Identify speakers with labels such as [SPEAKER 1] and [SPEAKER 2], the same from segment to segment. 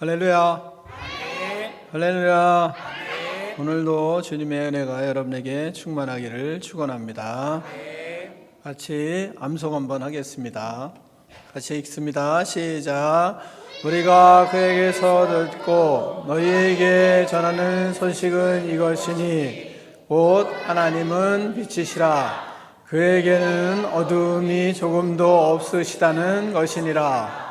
[SPEAKER 1] 할렐루야.
[SPEAKER 2] 아멘.
[SPEAKER 1] 할렐루야.
[SPEAKER 2] 아멘.
[SPEAKER 1] 오늘도 주님의 은혜가 여러분에게 충만하기를 축원합니다.
[SPEAKER 2] 아멘.
[SPEAKER 1] 같이 암송 한번 하겠습니다. 같이 읽습니다. 시작. 우리가 그에게서 듣고 너희에게 전하는 소식은 이것이니 곧 하나님은 빛이시라. 그에게는 어두움이 조금도 없으시다는 것이니라.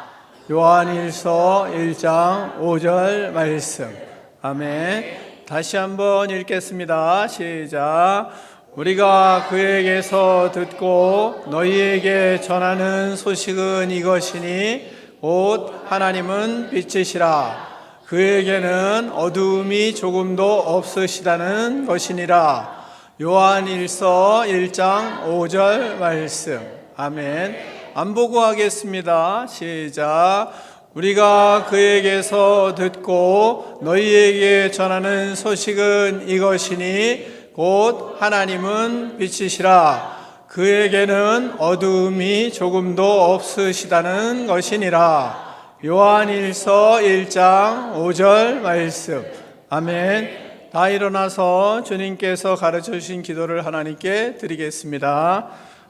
[SPEAKER 1] 요한일서 1장 5절 말씀. 아멘. 다시 한번 읽겠습니다. 시작. 우리가 그에게서 듣고 너희에게 전하는 소식은 이것이니 곧 하나님은 빛이시라. 그에게는 어두움이 조금도 없으시다는 것이니라. 요한일서 1장 5절 말씀. 아멘. 안보고 하겠습니다. 시작. 우리가 그에게서 듣고 너희에게 전하는 소식은 이것이니 곧 하나님은 빛이시라. 그에게는 어두움이 조금도 없으시다는 것이니라. 요한일서 1장 5절 말씀. 아멘. 다 일어나서 주님께서 가르쳐 주신 기도를 하나님께 드리겠습니다.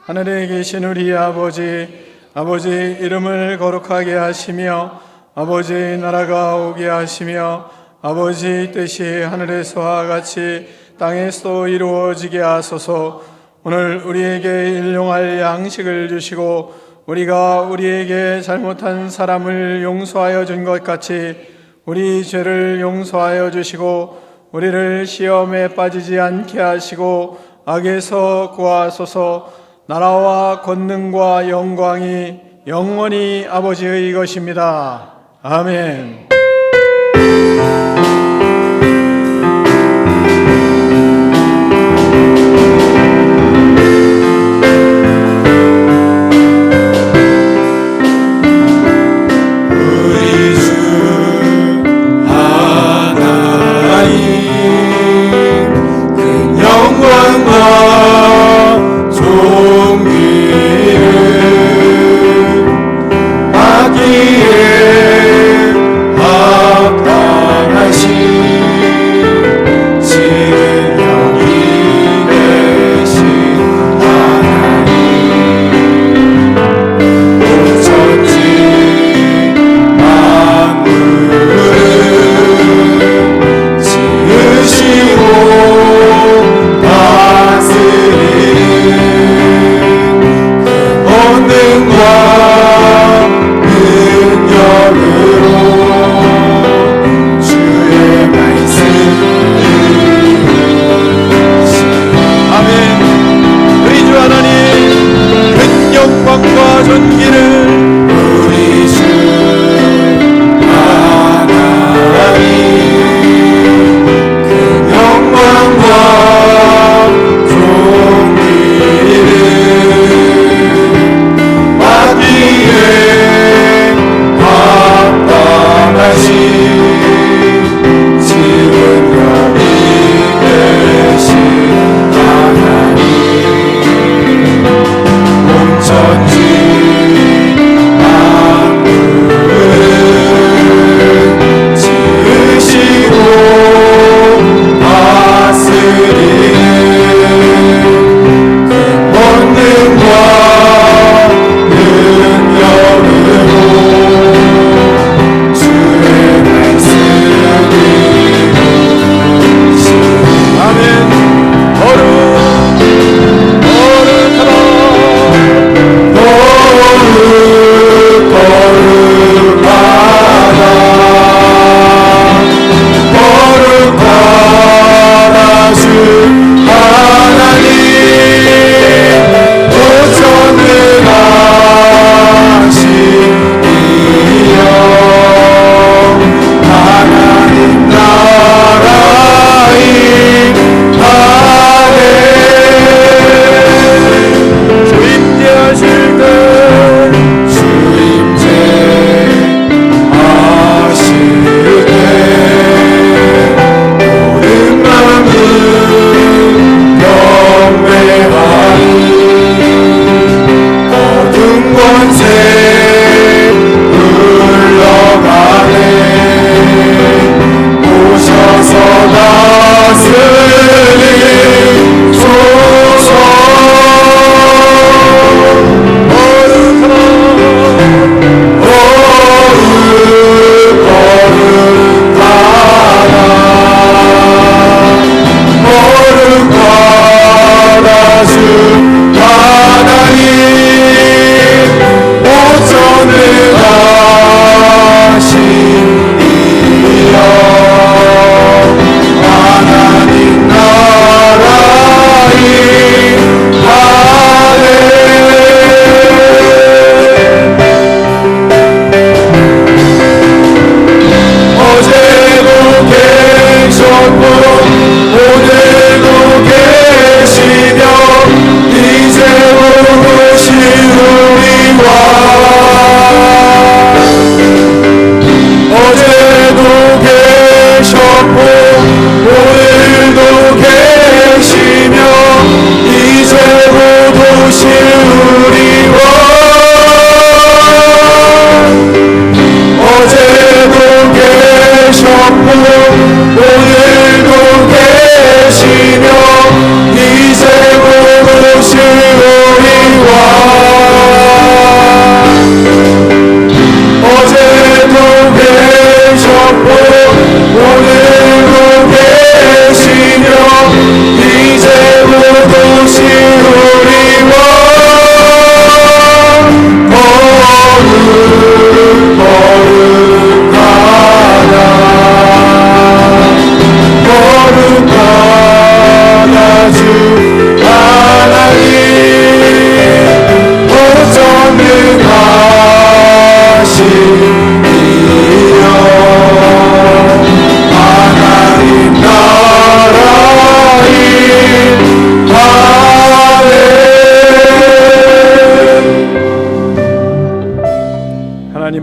[SPEAKER 1] 하늘에 계신 우리 아버지 이름을 거룩하게 하시며 아버지 나라가 오게 하시며 아버지 뜻이 하늘에서와 같이 땅에서 이루어지게 하소서. 오늘 우리에게 일용할 양식을 주시고 우리가 우리에게 잘못한 사람을 용서하여 준 것 같이 우리 죄를 용서하여 주시고 우리를 시험에 빠지지 않게 하시고 악에서 구하소서. 나라와 권능과 영광이 영원히 아버지의 것입니다. 아멘.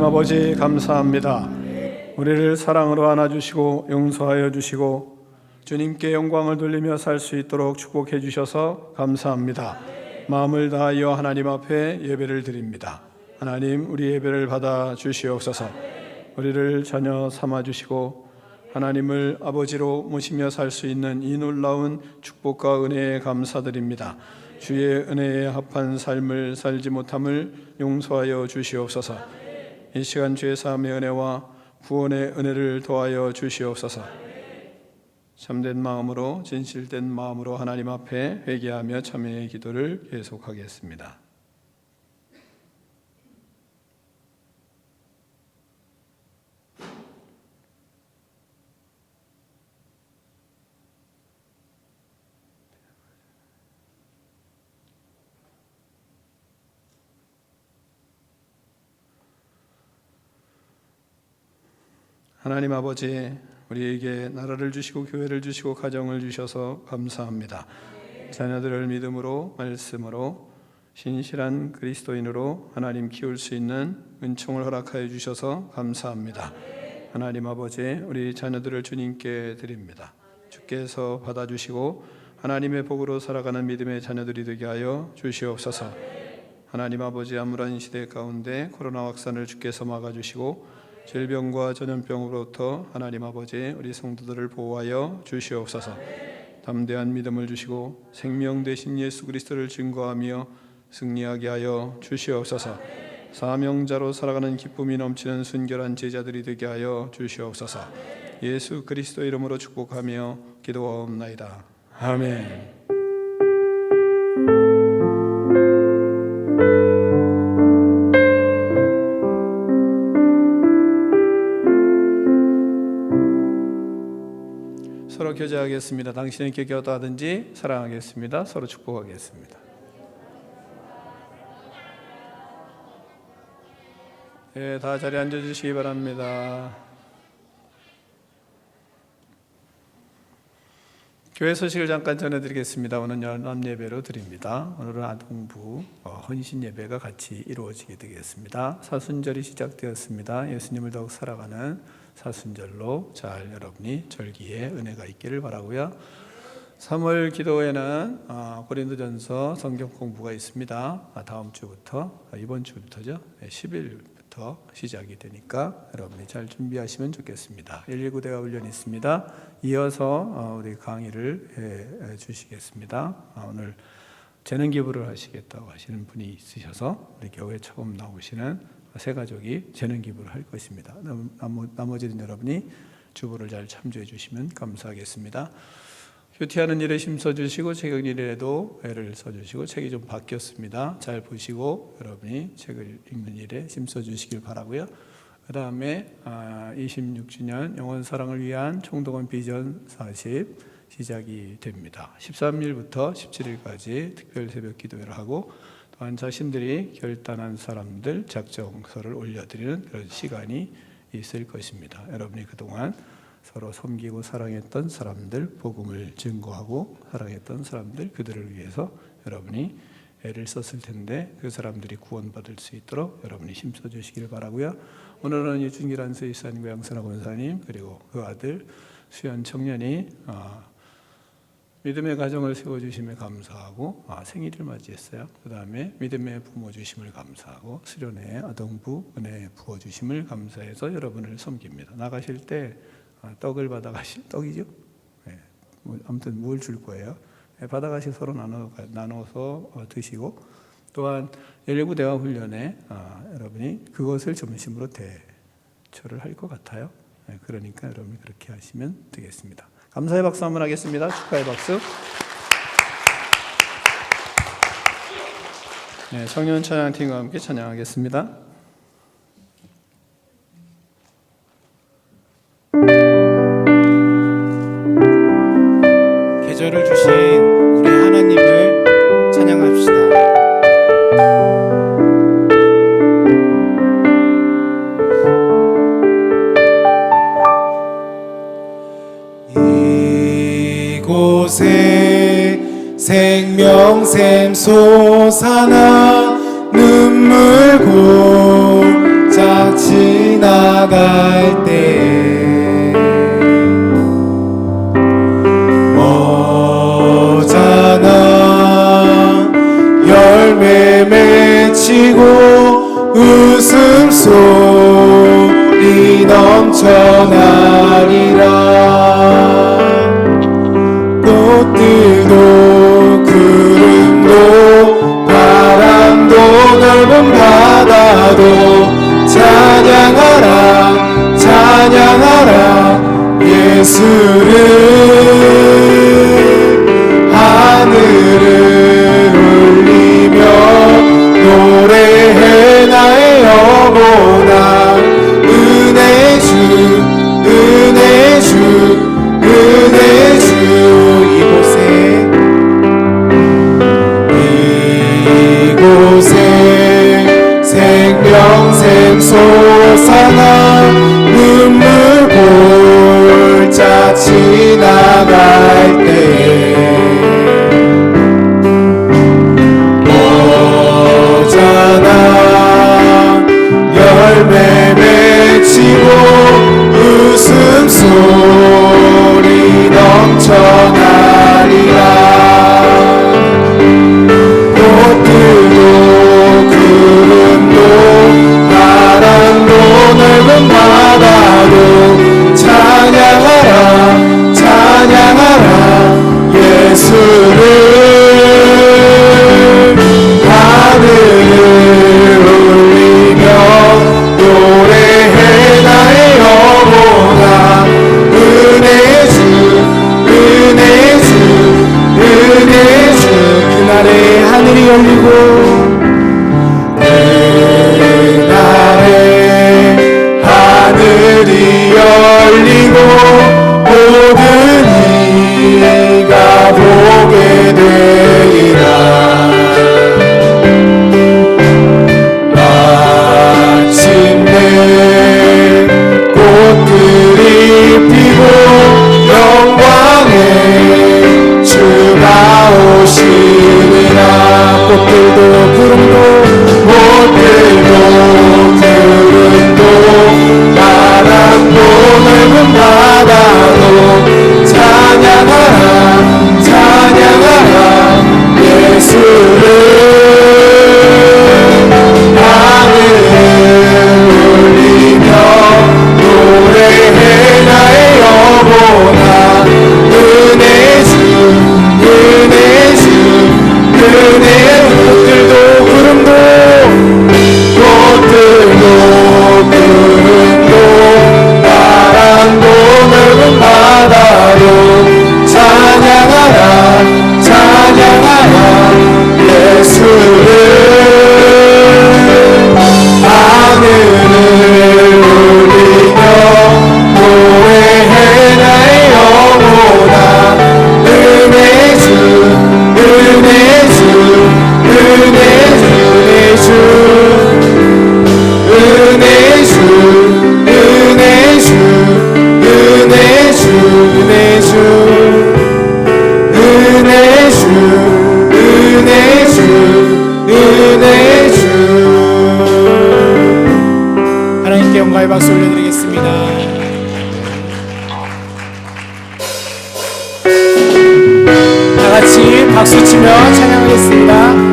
[SPEAKER 1] 아버지 감사합니다. 우리를 사랑으로 안아주시고 용서하여 주시고 주님께 영광을 돌리며 살 수 있도록 축복해 주셔서 감사합니다. 마음을 다하여 하나님 앞에 예배를 드립니다. 하나님, 우리 예배를 받아 주시옵소서. 우리를 자녀 삼아 주시고 하나님을 아버지로 모시며 살 수 있는 이 놀라운 축복과 은혜에 감사드립니다. 주의 은혜에 합한 삶을 살지 못함을 용서하여 주시옵소서. 이 시간 주의 사함의 은혜와 구원의 은혜를 더하여 주시옵소서. 참된 마음으로, 진실된 마음으로 하나님 앞에 회개하며 참회의 기도를 계속하겠습니다. 하나님 아버지, 우리에게 나라를 주시고 교회를 주시고 가정을 주셔서 감사합니다. 자녀들을 믿음으로, 말씀으로, 신실한 그리스도인으로 하나님 키울 수 있는 은총을 허락하여 주셔서 감사합니다. 하나님 아버지, 우리 자녀들을 주님께 드립니다. 주께서 받아주시고 하나님의 복으로 살아가는 믿음의 자녀들이 되게 하여 주시옵소서. 하나님 아버지, 암울한 시대 가운데 코로나 확산을 주께서 막아주시고 질병과 전염병으로부터 하나님 아버지, 우리 성도들을 보호하여 주시옵소서. 담대한 믿음을 주시고 생명 되신 예수 그리스도를 증거하며 승리하게 하여 주시옵소서. 사명자로 살아가는 기쁨이 넘치는 순결한 제자들이 되게 하여 주시옵소서. 예수 그리스도 이름으로 축복하며 기도하옵나이다. 아멘. 서로 교제하겠습니다. 당신에게 교도하든지 사랑하겠습니다. 서로 축복하겠습니다. 네, 다 자리에 앉아주시기 바랍니다. 교회 소식을 잠깐 전해드리겠습니다. 오늘 연합 예배로 드립니다. 오늘은 아동부 헌신 예배가 같이 이루어지게 되겠습니다. 사순절이 시작되었습니다. 예수님을 더욱 살아가는 사순절로 잘 여러분이 절기에 은혜가 있기를 바라고요. 3월 기도회는 고린도전서 성경 공부가 있습니다. 다음 주부터, 이번 주부터죠. 10일부터 시작이 되니까 여러분이 잘 준비하시면 좋겠습니다. 119대가 훈련이 있습니다. 이어서 우리 강의를 해 주시겠습니다. 오늘 재능 기부를 하시겠다고 하시는 분이 있으셔서 우리 교회 처음 나오시는 세 가족이 재능 기부를 할 것입니다. 나머지는 여러분이 주부를 잘 참조해 주시면 감사하겠습니다. 휴티하는 일에 힘써주시고 책 일에도 애를 써주시고 책이 좀 바뀌었습니다. 잘 보시고 여러분이 책을 읽는 일에 힘써주시길 바라고요. 그 다음에 26주년 영원사랑을 위한 총동원 비전 40 시작이 됩니다. 13일부터 17일까지 특별 새벽 기도회를 하고 또한 자신들이 결단한 사람들 작정서를 올려드리는 그런 시간이 있을 것입니다. 여러분이 그동안 서로 섬기고 사랑했던 사람들, 복음을 증거하고 사랑했던 사람들, 그들을 위해서 여러분이 애를 썼을 텐데 그 사람들이 구원받을 수 있도록 여러분이 힘써 주시기를 바라고요. 오늘은 유준기란 스위스안과 양선아 권사님 그리고 그 아들 수연 청년이 믿음의 가정을 세워주심에 감사하고 생일을 맞이했어요. 그 다음에 믿음의 부모 주심을 감사하고 수련회 아동부 은혜 부어주심을 감사해서 여러분을 섬깁니다. 나가실 때 떡을 받아가실 떡이죠. 네. 아무튼 뭘 줄 거예요. 네, 받아가시 서로 나눠서 드시고 또한 119 대화 훈련에 여러분이 그것을 점심으로 대처를 할 것 같아요. 네, 그러니까 여러분이 그렇게 하시면 되겠습니다. 감사의 박수 한번 하겠습니다. 축하의 박수. 네, 청년 찬양팀과 함께 찬양하겠습니다.
[SPEAKER 3] 계절을 주신 우리 하나님을 찬양합시다. 이곳에 생명샘 솟아나 눈물 골짜치 나갈 때 머잖아 열매 맺히고 웃음소리 넘쳐나리라 꽃들도 구름도 바람도 넓은 바다도 찬양하라 찬양하라 예수를 하늘을 울리며 노래해 나의 영혼아 은혜 주 은혜 주 은혜 주 이곳에 생명샘 솟아나 눈물 골짜 지나갈 때 머잖아 열매 맺히고 웃음소리 넘쳐나리라 꽃들도 구름도 바람도 넓은 바다도 찬양하라 찬양하라 예수를 하늘을 울리며 노래해 나의 영혼아 은혜 주 은혜 주 은혜 주 그날에 하늘이 열리고 그날에 하늘이 열리고 모든 이가 보게 되리라 마침내 꽃들이 피고 영광의 주가 오시리라 꽃들도 구름도 바람도 넓은 바다도 찬양하라 찬양하라 예수를 하늘을 울리며 노래해 나의 영혼아 은혜 주 은혜 주 은혜 꽃들도 구름도 바람도 넓은 바다도 찬양하라 찬양하라 예수를 하늘을 울리며 노래해 나의 영혼아 은혜 주 은혜 주 은혜 주 은혜 주 은혜 주 은혜 주 은혜 주 은혜 주 은혜 주 은혜 주 하나님께 영광의 박수 올려드리겠습니다. 다 같이 박수 치며 찬양하겠습니다.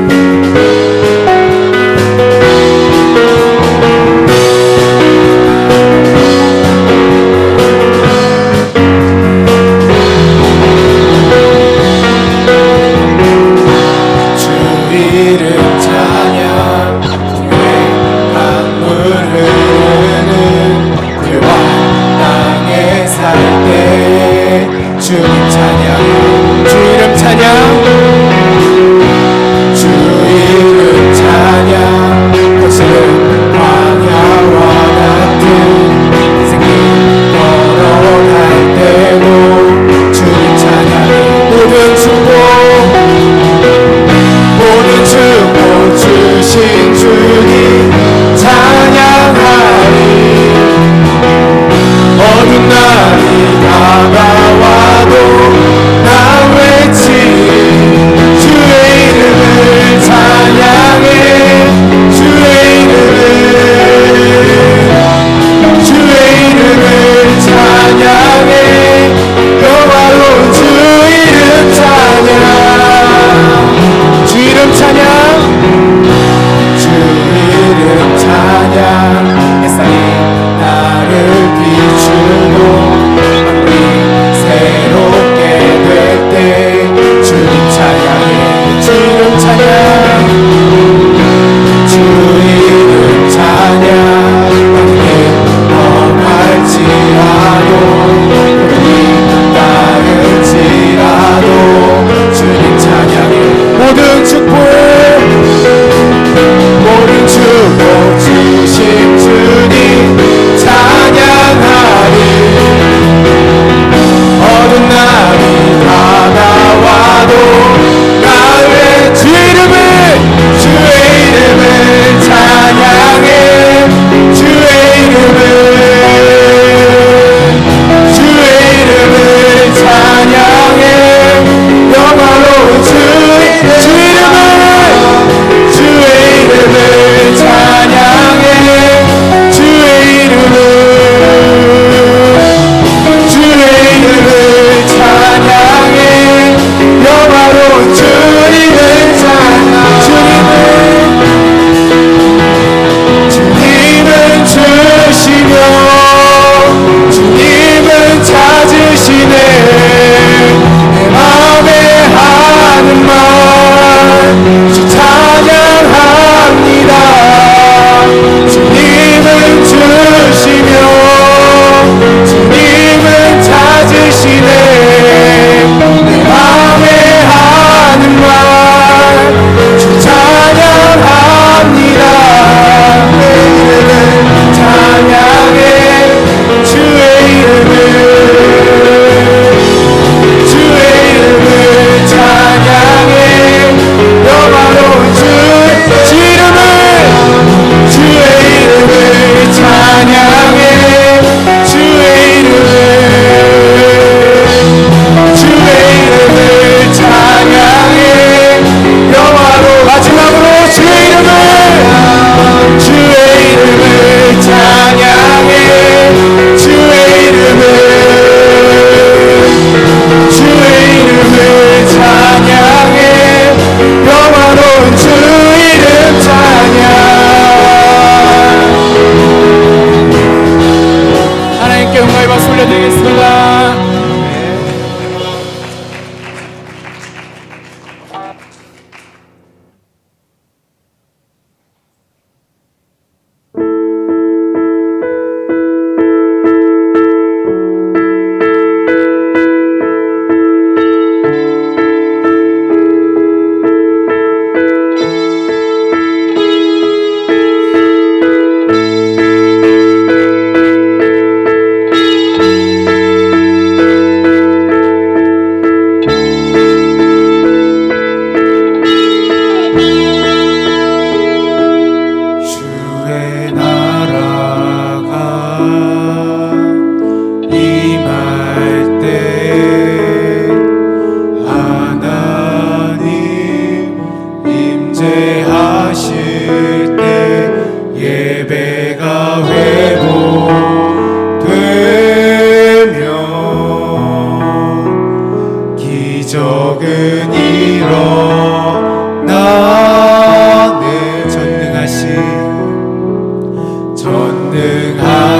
[SPEAKER 3] 주님 찬양 주 이름 찬양 주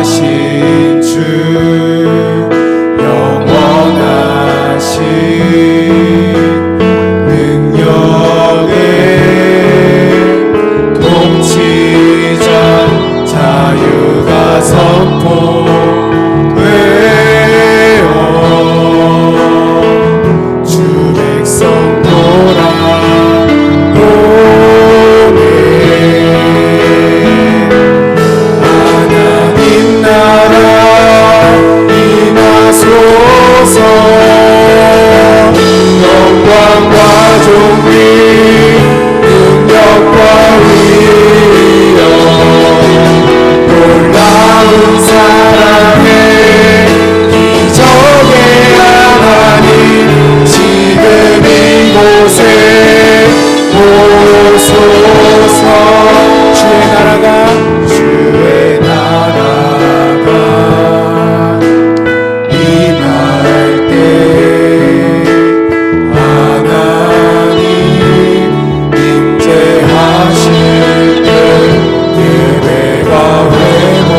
[SPEAKER 3] 전능하신 주 영원하신 능력의 통치자 자유가 선포되어 주 백성 돌아오네. 하나님 나라 임하소서. 영광과 존귀 능력과 위엄 놀라운 사랑의 기적의 하나님 지금 이곳에 오소서. 주의 나라가 임할 때 하나님 임재하실 때 예배가 회복되며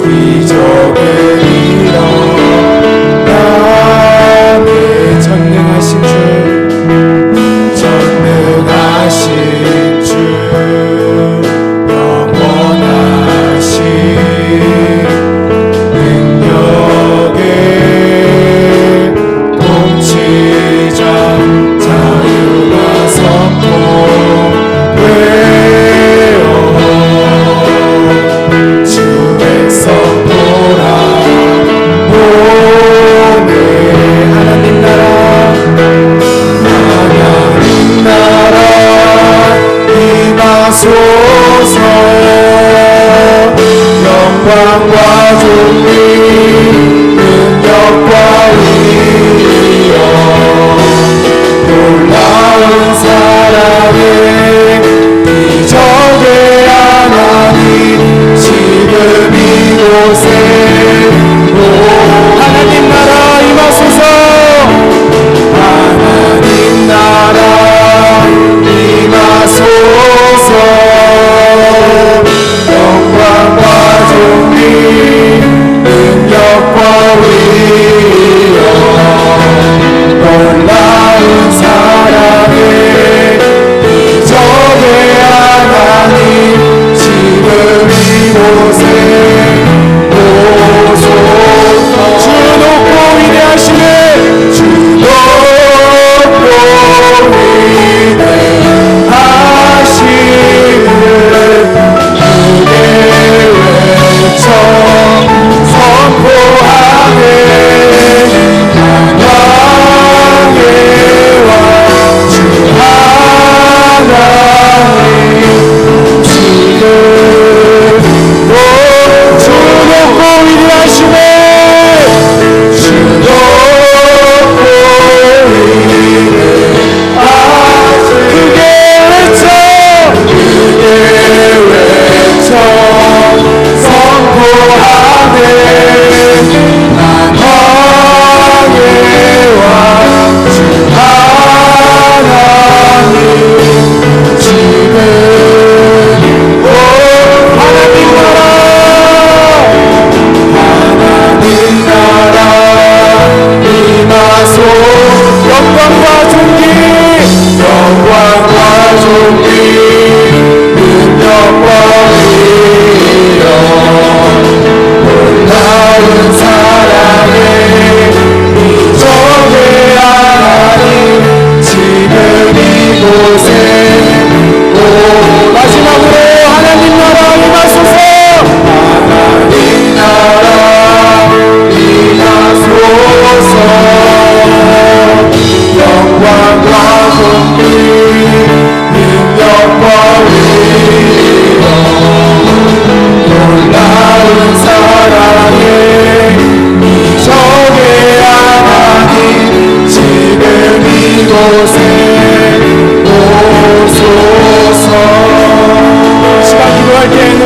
[SPEAKER 3] 기적의 일어나네. 전능하신 주 전능하신 주 영원하신 능력의 통치자 자유가 선포되어 주 백성 돌아오네. 하나님 나라 임하소서. 영광과 존귀 능력과 위엄 놀라운 사랑의 기적의 하나님 지금 이곳에 하나님 나라 임하소서. 하나님 나라 임하소서. 영광과 존귀 능력과 위엄 놀라운 사랑의 기적의 하나님 지금 이곳에 오소서. 주 높고 위대하시네. 주 높고 위대하시네. 크게 외쳐 선포하네. 만왕의 왕 주 하나님 지금 주 높고 위대하시네. 주 높고 위대하시네. 크게 외쳐 선포하네. 만왕의 왕 주 하나님 지금 하나님 나라 임하소. 영광과 존귀 능력과 위엄 놀라운 사랑의 기적의 하나님 지금 이곳에 마지막으로 하나님 나라 임하소서. 하나님 나라 임하소서. 영광과 존귀 능력과 위엄 놀라운 사랑의 기적의 하나님 지금 이곳에 오소서. 시간 기도할 때에는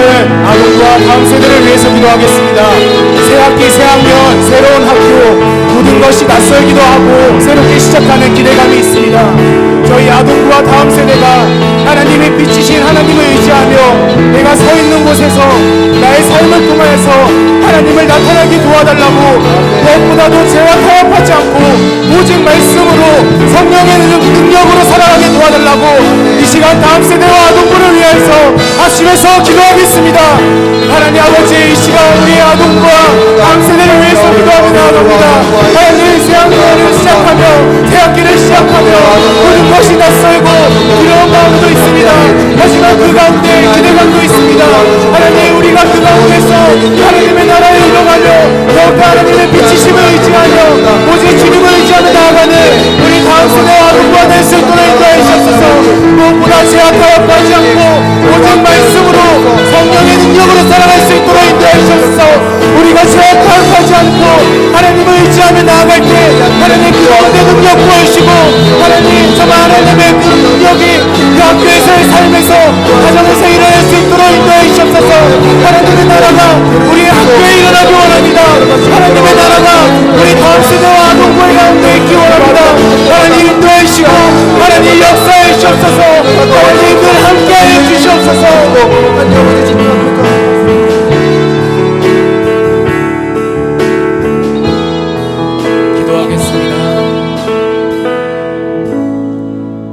[SPEAKER 3] 아동과 다음 세대를 위해서 기도하겠습니다. 새 학기 새 학년 새로운 학교 모든 것이 낯설기도 하고 새롭게 시작하는 기대감이 있습니다. 저희 아동부와 다음 세대가 하나님이 비치신 하나님을 의지하며 내가 서 있는 곳에서 나의 삶을 통하여서 하나님을 나타나게 도와달라고, 무엇보다도 죄와 타협하지 않고 오직 말씀으로 성령의 능력으로 살아가게 도와달라고 이 시간 다음 세대와 아동부를 위해서 합심해서 기도하겠습니다. 하나님 아버지, 이 시간 우리 아동부와 다음 세대를 위해서 기도하며 나아갑니다. 하나님, 새 학기를 시작하며 새 학기를 시작하며 모든 것이 낯설고 두려운 마음도 있습니다. 하지만 그 가운데 기대감도 있습니다. 하나님, 우리가 그 가운데서 하나님의 나라에 이동하며 더욱더 하나님의 비치심을 의지하며 오직 주님을 의지하며 나아가는 우리 다음 세대와 아동부가 될 수 있도록 인도해 주옵소서. 무엇보다 죄와 타협하지 않고 오직 말씀으로 성령의 능력으로 살아갈 수 있도록 인도해 주옵소서. 우리가 죄와 타협하지 않고 하나님을 의지하며 나아갈 때 하나님 그 가운데 능력 부어주시고, 하나님 정말 하나님의 그 능력이 그 학교에서의 삶에서 가정에서 일어날 수 있도록 인도해 주옵소서. 하나님의 나라가 우리 학교에 일어나기 원합니다. 하나님의 나라가 우리 다음 세대와 아동부의 가운데 있기 원합니다. 하나님 인도해 주시고 하나님 역사해 주옵소서. 하나님 늘 함께하여 주시옵소서. 기도하겠습니다.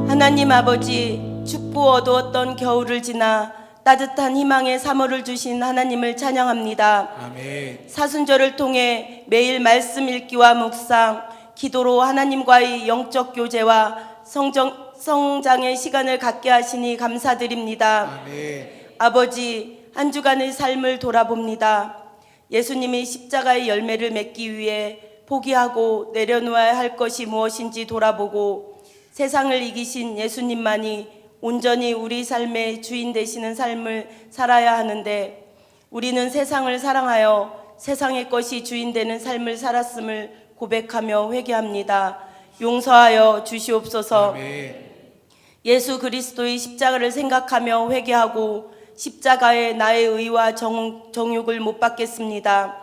[SPEAKER 4] 하나님 아버지, 춥고 어두웠던 겨울을 지나 따뜻한 희망의 3월을 주신 하나님을 찬양합니다.
[SPEAKER 2] 아멘.
[SPEAKER 4] 사순절을 통해 매일 말씀 읽기와 묵상, 기도로 하나님과의 영적 교제와 성장의 시간을 갖게 하시니 감사드립니다.
[SPEAKER 2] 아멘.
[SPEAKER 4] 아버지, 한 주간의 삶을 돌아봅니다. 예수님이 십자가의 열매를 맺기 위해 포기하고 내려놓아야 할 것이 무엇인지 돌아보고, 세상을 이기신 예수님만이 온전히 우리 삶의 주인 되시는 삶을 살아야 하는데, 우리는 세상을 사랑하여 세상의 것이 주인 되는 삶을 살았음을 고백하며 회개합니다. 용서하여 주시옵소서.
[SPEAKER 2] 아멘.
[SPEAKER 4] 예수 그리스도의 십자가를 생각하며 회개하고 십자가에 나의 의와 정욕을 못 받겠습니다.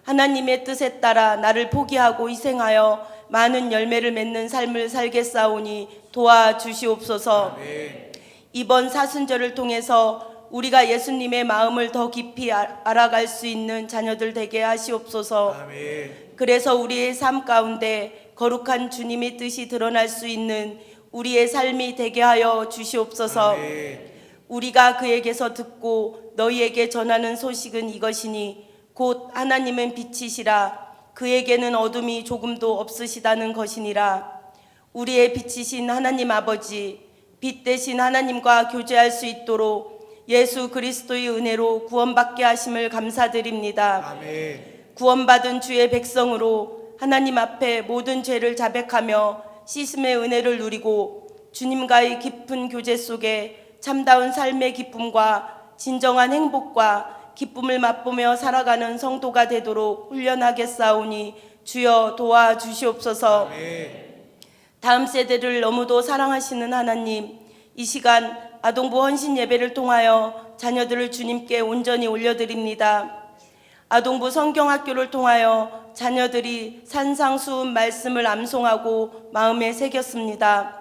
[SPEAKER 4] 하나님의 뜻에 따라 나를 포기하고 희생하여 많은 열매를 맺는 삶을 살겠사오니 도와주시옵소서.
[SPEAKER 2] 아멘.
[SPEAKER 4] 이번 사순절을 통해서 우리가 예수님의 마음을 더 깊이 알아갈 수 있는 자녀들 되게 하시옵소서.
[SPEAKER 2] 아멘.
[SPEAKER 4] 그래서 우리의 삶 가운데 거룩한 주님의 뜻이 드러날 수 있는 우리의 삶이 되게 하여 주시옵소서.
[SPEAKER 2] 아멘.
[SPEAKER 4] 우리가 그에게서 듣고 너희에게 전하는 소식은 이것이니 곧 하나님은 빛이시라 그에게는 어둠이 조금도 없으시다는 것이니라. 우리의 빛이신 하나님 아버지, 빛 대신 하나님과 교제할 수 있도록 예수 그리스도의 은혜로 구원받게 하심을 감사드립니다.
[SPEAKER 2] 아멘.
[SPEAKER 4] 구원받은 주의 백성으로 하나님 앞에 모든 죄를 자백하며 씻음의 은혜를 누리고 주님과의 깊은 교제 속에 참다운 삶의 기쁨과 진정한 행복과 기쁨을 맛보며 살아가는 성도가 되도록 훈련하겠사오니 주여 도와주시옵소서.
[SPEAKER 2] 아멘.
[SPEAKER 4] 다음 세대를 너무도 사랑하시는 하나님, 이 시간 아동부 헌신 예배를 통하여 자녀들을 주님께 온전히 올려드립니다. 아동부 성경학교를 통하여 자녀들이 산상수훈 말씀을 암송하고 마음에 새겼습니다.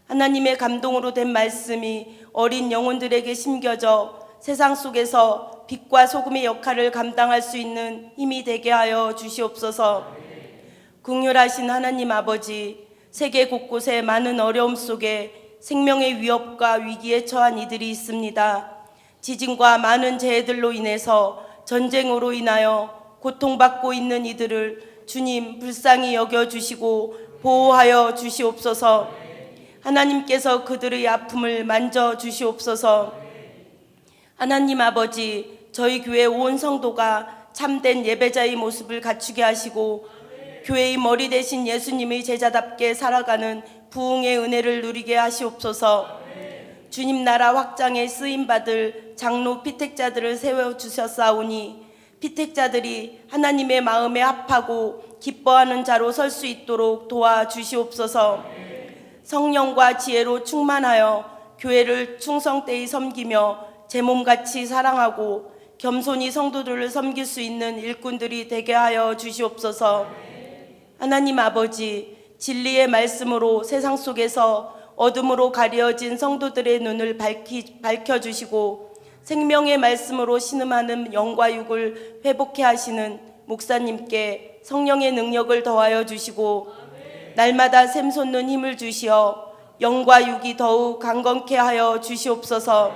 [SPEAKER 4] 하나님의 감동으로 된 말씀이 어린 영혼들에게 심겨져 세상 속에서 빛과 소금의 역할을 감당할 수 있는 힘이 되게 하여 주시옵소서. 긍휼하신 하나님 아버지, 세계 곳곳에 많은 어려움 속에 생명의 위협과 위기에 처한 이들이 있습니다. 지진과 많은 재해들로 인해서 전쟁으로 인하여 고통받고 있는 이들을 주님 불쌍히 여겨주시고 보호하여 주시옵소서. 하나님께서 그들의 아픔을 만져주시옵소서. 하나님 아버지, 저희 교회 온 성도가 참된 예배자의 모습을 갖추게 하시고 교회의 머리 대신 예수님의 제자답게 살아가는 부흥의 은혜를 누리게 하시옵소서. 주님 나라 확장에 쓰임받을 장로 피택자들을 세워주셨사오니 피택자들이 하나님의 마음에 합하고 기뻐하는 자로 설 수 있도록 도와주시옵소서. 성령과 지혜로 충만하여 교회를 충성되이 섬기며 제 몸같이 사랑하고 겸손히 성도들을 섬길 수 있는 일꾼들이 되게 하여 주시옵소서. 하나님 아버지, 진리의 말씀으로 세상 속에서 어둠으로 가려진 성도들의 눈을 밝혀주시고 생명의 말씀으로 신음하는 영과 육을 회복해 하시는 목사님께 성령의 능력을 더하여 주시고 날마다 샘솟는 힘을 주시어 영과 육이 더욱 강건케 하여 주시옵소서.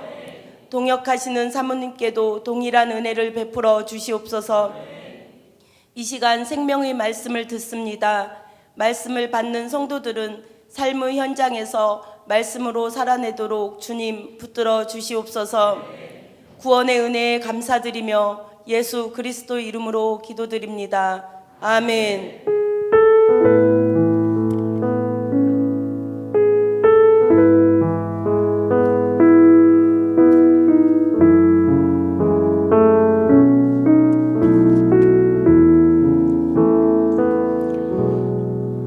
[SPEAKER 4] 동역하시는 사모님께도 동일한 은혜를 베풀어 주시옵소서. 이 시간 생명의 말씀을 듣습니다. 말씀을 받는 성도들은 삶의 현장에서 말씀으로 살아내도록 주님 붙들어 주시옵소서. 구원의 은혜에 감사드리며 예수 그리스도 이름으로 기도드립니다. 아멘.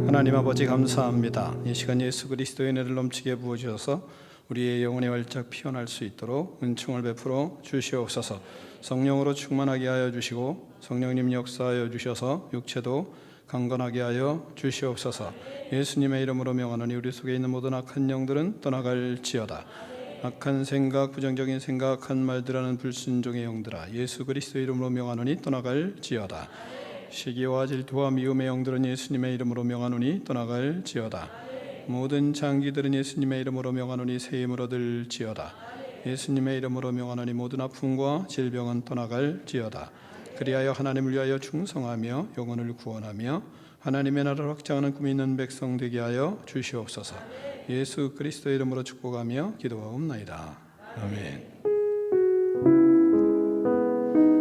[SPEAKER 1] 하나님 아버지 감사합니다. 이 시간 예수 그리스도의 은혜를 넘치게 부어주셔서 우리의 영혼이 활짝 피어날 수 있도록 은총을 베풀어 주시옵소서. 성령으로 충만하게 하여 주시고 성령님 역사하여 주셔서 육체도 강건하게 하여 주시옵소서. 예수님의 이름으로 명하노니 우리 속에 있는 모든 악한 영들은 떠나갈지어다. 악한 생각, 부정적인 생각, 악한 말들하는 불순종의 영들아, 예수 그리스도 이름으로 명하노니 떠나갈지어다. 시기와 질투와 미움의 영들은 예수님의 이름으로 명하노니 떠나갈지어다. 모든 장기들은 예수님의 이름으로 명하노니 새 힘을 얻을지어다. 예수님의 이름으로 명하노니 모든 아픔과 질병은 떠나갈지어다. 그리하여 하나님을 위하여 충성하며 영혼을 구원하며 하나님의 나라를 확장하는 꿈이 있는 백성 되게 하여 주시옵소서. 예수 그리스도의 이름으로 축복하며 기도하옵나이다. 아멘.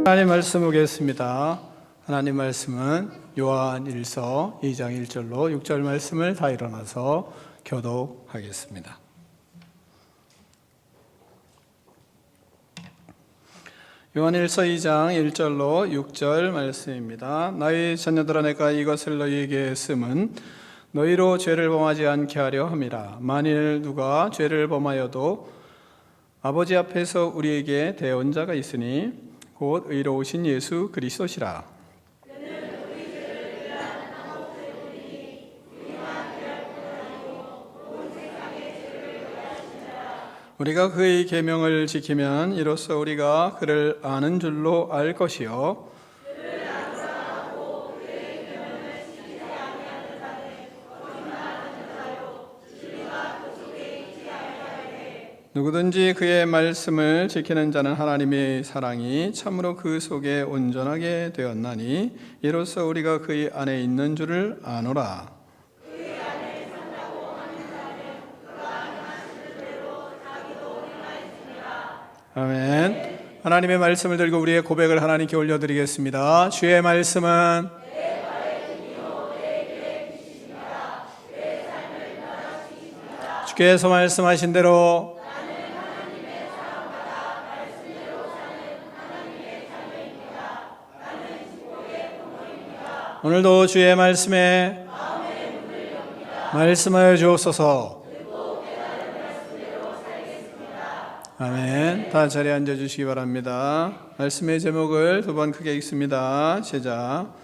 [SPEAKER 1] 하나님 말씀 보겠습니다. 하나님 말씀은 요한 1서 2장 1절로 6절 말씀을 다 일어나서 교독하겠습니다. 요한 1서 2장 1절로 6절 말씀입니다. 나의 자녀들아, 내가 이것을 너희에게 쓰면 너희로 죄를 범하지 않게 하려 함이라. 만일 누가 죄를 범하여도 아버지 앞에서 우리에게 대언자가 있으니 곧 의로우신 예수 그리스도시라. 우리가 그의 계명을 지키면 이로써 우리가 그를 아는 줄로 알 것이요 누구든지 그의 말씀을 지키는 자는 하나님의 사랑이 참으로 그 속에 온전하게 되었나니 이로써 우리가 그의 안에 있는 줄을 아노라. 아멘. 하나님의 말씀을 들고 우리의 고백을 하나님께 올려드리겠습니다. 주의 말씀은 주께서 말씀하신 대로 오늘도 주의 말씀에 말씀하여 주옵소서. 아멘. 다 자리에 앉아주시기 바랍니다. 말씀의 제목을 두 번 크게 읽습니다. 시작.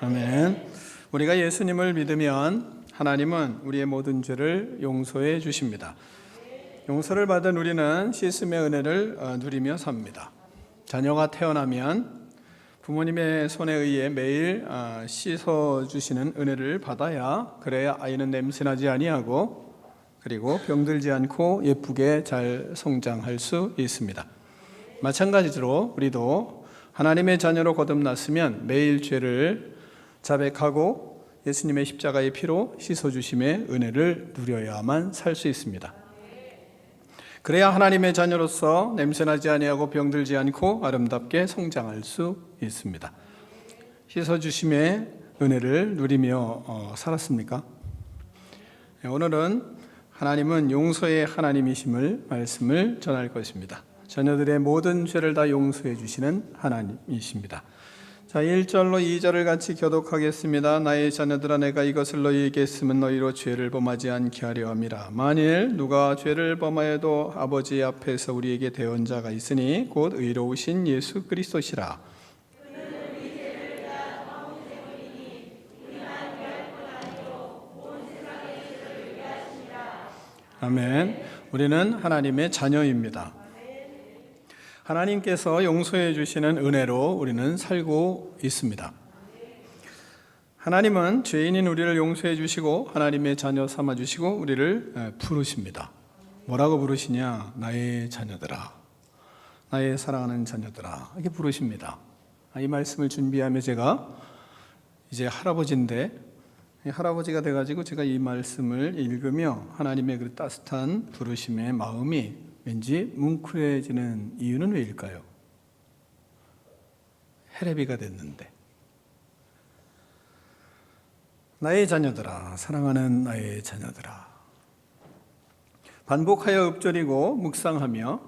[SPEAKER 1] 아멘. 우리가 예수님을 믿으면 하나님은 우리의 모든 죄를 용서해 주십니다. 용서를 받은 우리는 씻음의 은혜를 누리며 삽니다. 자녀가 태어나면 부모님의 손에 의해 매일 씻어주시는 은혜를 받아야 그래야 아이는 냄새나지 아니하고 그리고 병들지 않고 예쁘게 잘 성장할 수 있습니다. 마찬가지로 우리도 하나님의 자녀로 거듭났으면 매일 죄를 자백하고 예수님의 십자가의 피로 씻어주심의 은혜를 누려야만 살 수 있습니다. 그래야 하나님의 자녀로서 냄새나지 아니하고 병들지 않고 아름답게 성장할 수 있습니다. 씻어주심의 은혜를 누리며 살았습니까? 오늘은 하나님은 용서의 하나님이심을 말씀을 전할 것입니다. 자녀들의 모든 죄를 다 용서해 주시는 하나님이십니다. 자, 자, 1절로 2절을 같이 교독하겠습니다. 나의 자녀들아, 내가 이것을 너희에게 쓰면 너희로 죄를 범하지 않게 하려 함이라. 만일 누가 죄를 범하여도 아버지 앞에서 우리에게 대언자가 있으니 곧 의로우신 예수 그리스도시라. 아멘. 우리는 하나님의 자녀입니다. 하나님께서 용서해 주시는 은혜로 우리는 살고 있습니다. 하나님은 죄인인 우리를 용서해 주시고 하나님의 자녀 삼아 주시고 우리를 부르십니다. 뭐라고 부르시냐? 나의 자녀들아, 나의 사랑하는 자녀들아, 이렇게 부르십니다. 이 말씀을 준비하며 제가 이제 할아버지인데, 할아버지가 돼가지고 제가 이 말씀을 읽으며 하나님의 그 따뜻한 부르심의 마음이 왠지 뭉클해지는 이유는 왜일까요? 해레비가 됐는데. 나의 자녀들아, 사랑하는 나의 자녀들아, 반복하여 읊조리고 묵상하며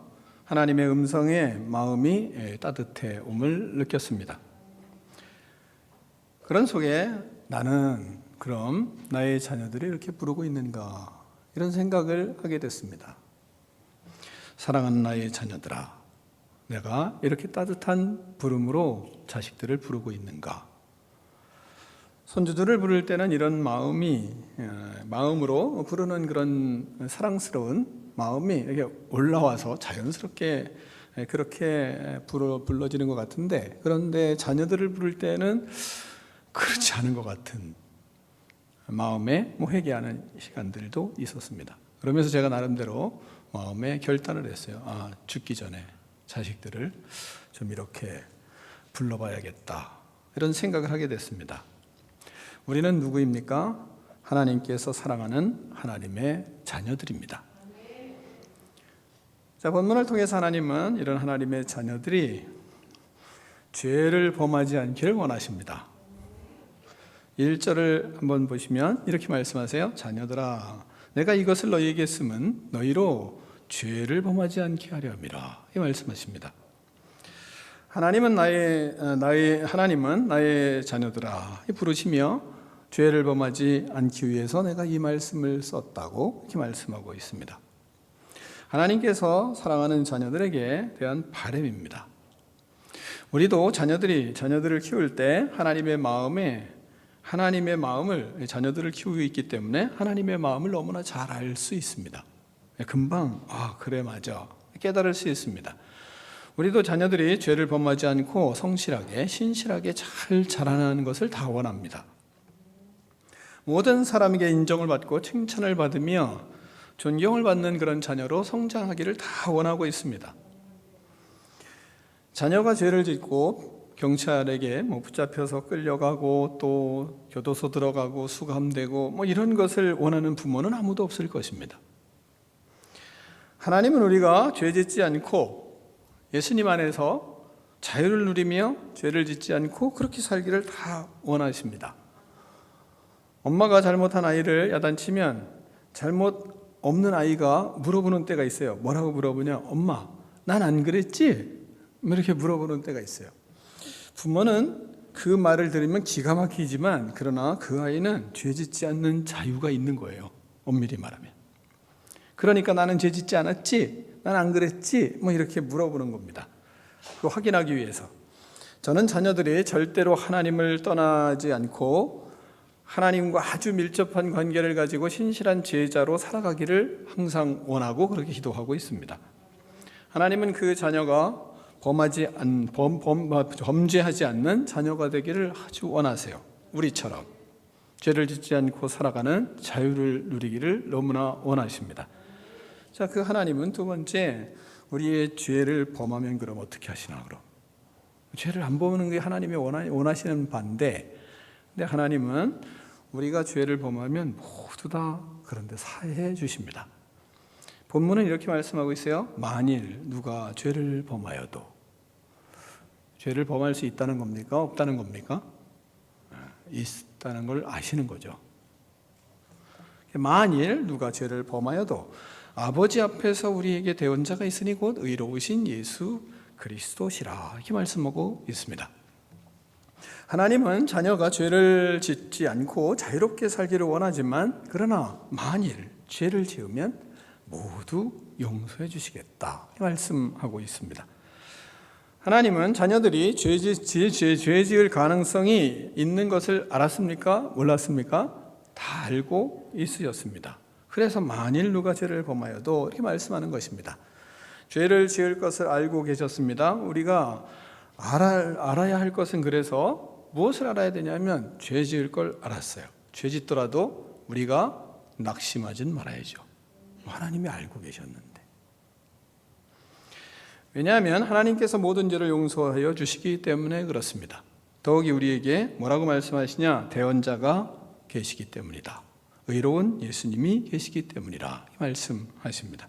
[SPEAKER 1] 하나님의 음성에 마음이 따뜻해옴을 느꼈습니다. 그런 속에 나는 그럼 나의 자녀들이 이렇게 부르고 있는가, 이런 생각을 하게 됐습니다. 사랑하는 나의 자녀들아, 내가 이렇게 따뜻한 부름으로 자식들을 부르고 있는가? 손주들을 부를 때는 이런 마음으로 부르는 그런 사랑스러운 마음이 이렇게 올라와서 자연스럽게 그렇게 불러지는 것 같은데, 그런데 자녀들을 부를 때는 그렇지 않은 것 같은 마음에 회개하는 시간들도 있었습니다. 그러면서 제가 나름대로 마음에 결단을 했어요. 죽기 전에 자식들을 좀 이렇게 불러봐야겠다, 이런 생각을 하게 됐습니다. 우리는 누구입니까? 하나님께서 사랑하는 하나님의 자녀들입니다. 자, 본문을 통해서 하나님은 이런 하나님의 자녀들이 죄를 범하지 않기를 원하십니다. 1절을 한번 보시면 이렇게 말씀하세요. 자녀들아, 내가 이것을 너희에게 쓰면 너희로 죄를 범하지 않게 하려 함이라, 이 말씀하십니다. 하나님은 나의 자녀들아 부르시며 죄를 범하지 않기 위해서 내가 이 말씀을 썼다고 이렇게 말씀하고 있습니다. 하나님께서 사랑하는 자녀들에게 대한 바람입니다. 우리도 자녀들을 키울 때 하나님의 마음을 자녀들을 키우고 있기 때문에 하나님의 마음을 너무나 잘 알 수 있습니다. 금방 그래 맞아 깨달을 수 있습니다. 우리도 자녀들이 죄를 범하지 않고 성실하게 신실하게 잘 자라나는 것을 다 원합니다. 모든 사람에게 인정을 받고 칭찬을 받으며 존경을 받는 그런 자녀로 성장하기를 다 원하고 있습니다. 자녀가 죄를 짓고 경찰에게 붙잡혀서 끌려가고 또 교도소 들어가고 수감되고 이런 것을 원하는 부모는 아무도 없을 것입니다. 하나님은 우리가 죄 짓지 않고 예수님 안에서 자유를 누리며 죄를 짓지 않고 그렇게 살기를 다 원하십니다. 엄마가 잘못한 아이를 야단치면 잘못 없는 아이가 물어보는 때가 있어요. 뭐라고 물어보냐? 엄마, 난 안 그랬지? 이렇게 물어보는 때가 있어요. 부모는 그 말을 들으면 기가 막히지만 그러나 그 아이는 죄 짓지 않는 자유가 있는 거예요. 엄밀히 말하면. 그러니까 나는 죄 짓지 않았지? 난 안 그랬지? 이렇게 물어보는 겁니다. 그거 확인하기 위해서. 저는 자녀들이 절대로 하나님을 떠나지 않고 하나님과 아주 밀접한 관계를 가지고 신실한 제자로 살아가기를 항상 원하고 그렇게 기도하고 있습니다. 하나님은 그 자녀가 범죄하지 않는 자녀가 되기를 아주 원하세요. 우리처럼 죄를 짓지 않고 살아가는 자유를 누리기를 너무나 원하십니다. 자, 그 하나님은 두 번째, 우리의 죄를 범하면 그럼 어떻게 하시나? 그럼 죄를 안 범하는 게 하나님이 원하시는 반대. 근데 하나님은 우리가 죄를 범하면 모두 다 그런데 사해 주십니다. 본문은 이렇게 말씀하고 있어요. 만일 누가 죄를 범하여도. 죄를 범할 수 있다는 겁니까? 없다는 겁니까? 있다는 걸 아시는 거죠. 만일 누가 죄를 범하여도 아버지 앞에서 우리에게 대언자가 있으니 곧 의로우신 예수 그리스도시라, 이렇게 말씀하고 있습니다. 하나님은 자녀가 죄를 짓지 않고 자유롭게 살기를 원하지만 그러나 만일 죄를 지으면 모두 용서해 주시겠다 말씀하고 있습니다. 하나님은 자녀들이 죄 지을 가능성이 있는 것을 알았습니까? 몰랐습니까? 다 알고 있으셨습니다. 그래서 만일 누가 죄를 범하여도 이렇게 말씀하는 것입니다. 죄를 지을 것을 알고 계셨습니다. 우리가 알아야 할 것은 그래서 무엇을 알아야 되냐면 죄 지을 걸 알았어요. 죄 짓더라도 우리가 낙심하진 말아야죠. 하나님이 알고 계셨는데. 왜냐하면 하나님께서 모든 죄를 용서하여 주시기 때문에 그렇습니다. 더욱이 우리에게 뭐라고 말씀하시냐? 대언자가 계시기 때문이다. 의로운 예수님이 계시기 때문이라 말씀하십니다.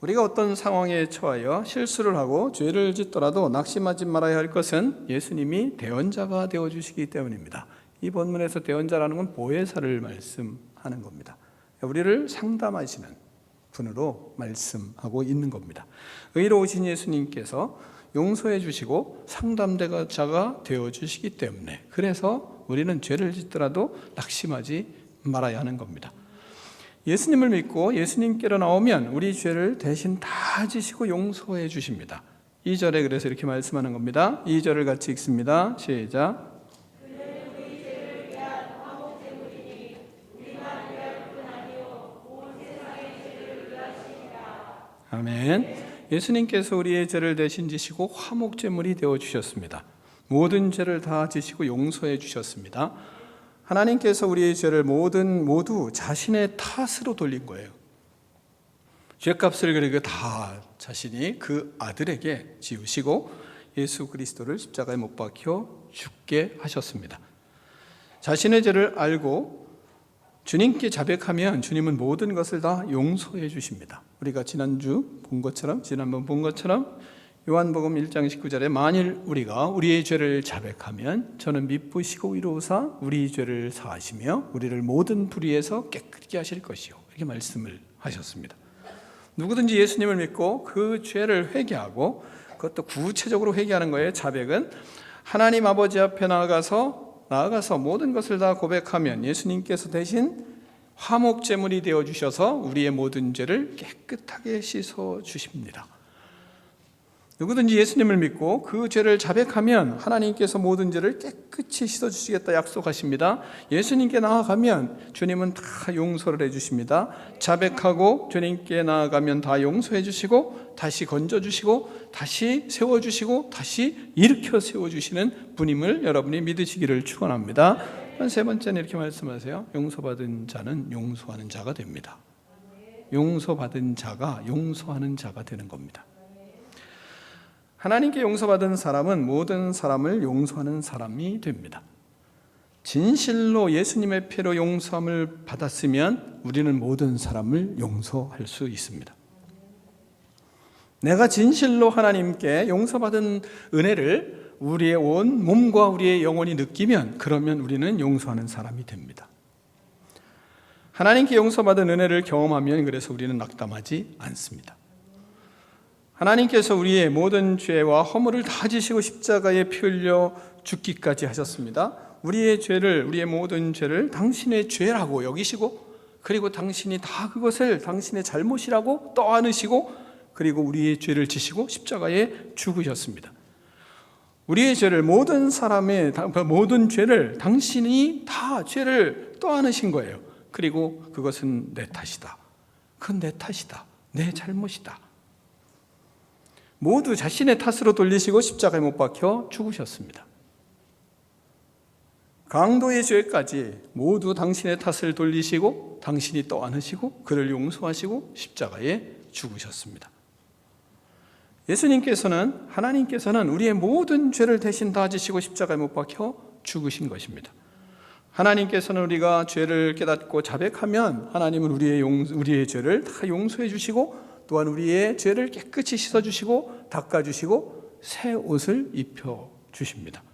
[SPEAKER 1] 우리가 어떤 상황에 처하여 실수를 하고 죄를 짓더라도 낙심하지 말아야 할 것은 예수님이 대언자가 되어주시기 때문입니다. 이 본문에서 대언자라는 건 보혜사를 말씀하는 겁니다. 우리를 상담하시는 분으로 말씀하고 있는 겁니다. 의로우신 예수님께서 용서해 주시고 상담자가 되어주시기 때문에 그래서 우리는 죄를 짓더라도 낙심하지 말아야 하는 겁니다. 예수님을 믿고 예수님께로 나오면 우리 죄를 대신 다 지시고 용서해 주십니다. 2절에 그래서 이렇게 말씀하는 겁니다. 2절을 같이 읽습니다. 시작. 아멘. 예수님께서 우리의 죄를 대신 지시고 화목제물이 되어주셨습니다. 모든 죄를 다 지시고 용서해 주셨습니다. 하나님께서 우리의 죄를 모두 자신의 탓으로 돌린 거예요. 죄값을 그리고 다 자신이 그 아들에게 지우시고 예수 그리스도를 십자가에 못 박혀 죽게 하셨습니다. 자신의 죄를 알고 주님께 자백하면 주님은 모든 것을 다 용서해 주십니다. 우리가 지난번 본 것처럼 요한복음 1장 19절에 만일 우리가 우리의 죄를 자백하면 저는 미쁘시고 의로우사 우리 죄를 사하시며 우리를 모든 불의에서 깨끗게 하실 것이요 이렇게 말씀을 하셨습니다. 누구든지 예수님을 믿고 그 죄를 회개하고 그것도 구체적으로 회개하는 거예요. 자백은 하나님 아버지 앞에 나아가서 모든 것을 다 고백하면 예수님께서 대신 화목제물이 되어주셔서 우리의 모든 죄를 깨끗하게 씻어주십니다. 누구든지 예수님을 믿고 그 죄를 자백하면 하나님께서 모든 죄를 깨끗이 씻어주시겠다 약속하십니다. 예수님께 나아가면 주님은 다 용서를 해주십니다. 자백하고 주님께 나아가면 다 용서해 주시고 다시 건져주시고 다시 세워주시고 다시 일으켜 세워주시는 분임을 여러분이 믿으시기를 축원합니다. 세 번째는 이렇게 말씀하세요. 용서받은 자는 용서하는 자가 됩니다. 용서받은 자가 용서하는 자가 되는 겁니다. 하나님께 용서받은 사람은 모든 사람을 용서하는 사람이 됩니다. 진실로 예수님의 피로 용서함을 받았으면 우리는 모든 사람을 용서할 수 있습니다. 내가 진실로 하나님께 용서받은 은혜를 우리의 온 몸과 우리의 영혼이 느끼면 그러면 우리는 용서하는 사람이 됩니다. 하나님께 용서받은 은혜를 경험하면 그래서 우리는 낙담하지 않습니다. 하나님께서 우리의 모든 죄와 허물을 다 지시고 십자가에 피 흘려 죽기까지 하셨습니다. 우리의 모든 죄를 당신의 죄라고 여기시고 그리고 당신이 다 그것을 당신의 잘못이라고 떠안으시고 그리고 우리의 죄를 지시고 십자가에 죽으셨습니다. 우리의 죄를 모든 죄를 당신이 다 죄를 떠안으신 거예요. 그리고 그것은 내 탓이다. 그건 내 탓이다. 내 잘못이다. 모두 자신의 탓으로 돌리시고 십자가에 못 박혀 죽으셨습니다. 강도의 죄까지 모두 당신의 탓을 돌리시고 당신이 떠안으시고 그를 용서하시고 십자가에 죽으셨습니다. 하나님께서는 우리의 모든 죄를 대신 다 지시고 십자가에 못 박혀 죽으신 것입니다. 하나님께서는 우리가 죄를 깨닫고 자백하면 하나님은 우리의 죄를 다 용서해 주시고 또한 우리의 죄를 깨끗이 씻어주시고 닦아주시고 새 옷을 입혀주십니다.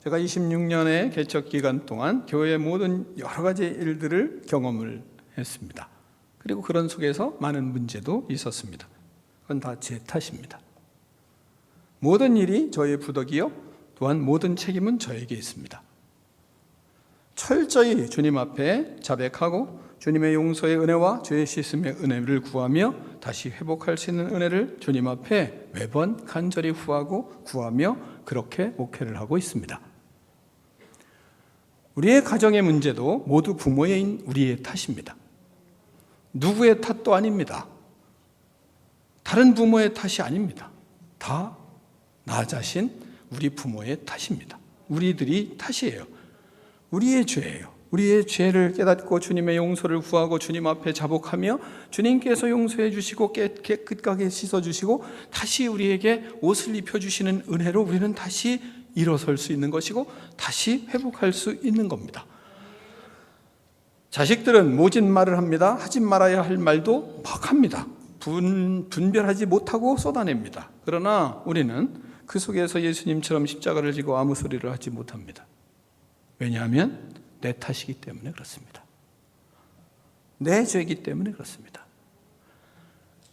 [SPEAKER 1] 제가 26년의 개척 기간 동안 교회의 모든 여러 가지 일들을 경험을 했습니다. 그리고 그런 속에서 많은 문제도 있었습니다. 그건 다 제 탓입니다. 모든 일이 저의 부덕이요 또한 모든 책임은 저에게 있습니다. 철저히 주님 앞에 자백하고 주님의 용서의 은혜와 죄의 씻음의 은혜를 구하며 다시 회복할 수 있는 은혜를 주님 앞에 매번 간절히 구하며 그렇게 목회를 하고 있습니다. 우리의 가정의 문제도 모두 부모인 우리의 탓입니다. 누구의 탓도 아닙니다. 다른 부모의 탓이 아닙니다. 다 나 자신, 우리 부모의 탓입니다. 우리들이 탓이에요. 우리의 죄예요. 우리의 죄를 깨닫고 주님의 용서를 구하고 주님 앞에 자복하며 주님께서 용서해 주시고 깨끗하게 씻어주시고 다시 우리에게 옷을 입혀주시는 은혜로 우리는 다시 일어설 수 있는 것이고 다시 회복할 수 있는 겁니다. 자식들은 모진 말을 합니다. 하지 말아야 할 말도 막 합니다. 분별하지 못하고 쏟아냅니다. 그러나 우리는 그 속에서 예수님처럼 십자가를 지고 아무 소리를 하지 못합니다. 왜냐하면 내 탓이기 때문에 그렇습니다. 내 죄이기 때문에 그렇습니다.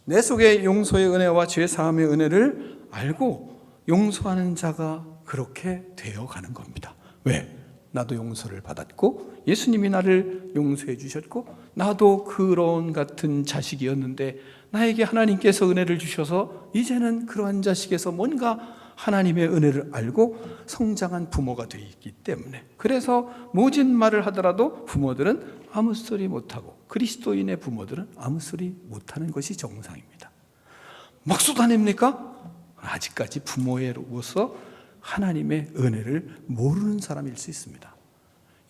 [SPEAKER 1] 내 속에 용서의 은혜와 죄사함의 은혜를 알고 용서하는 자가 그렇게 되어가는 겁니다. 왜? 나도 용서를 받았고 예수님이 나를 용서해 주셨고 나도 그런 같은 자식이었는데 나에게 하나님께서 은혜를 주셔서 이제는 그러한 자식에서 뭔가 하나님의 은혜를 알고 성장한 부모가 되어 있기 때문에 그래서 모진 말을 하더라도 부모들은 아무 소리 못하고 그리스도인의 부모들은 아무 소리 못하는 것이 정상입니다. 막 쏟아냅니까? 아직까지 부모로서 하나님의 은혜를 모르는 사람일 수 있습니다.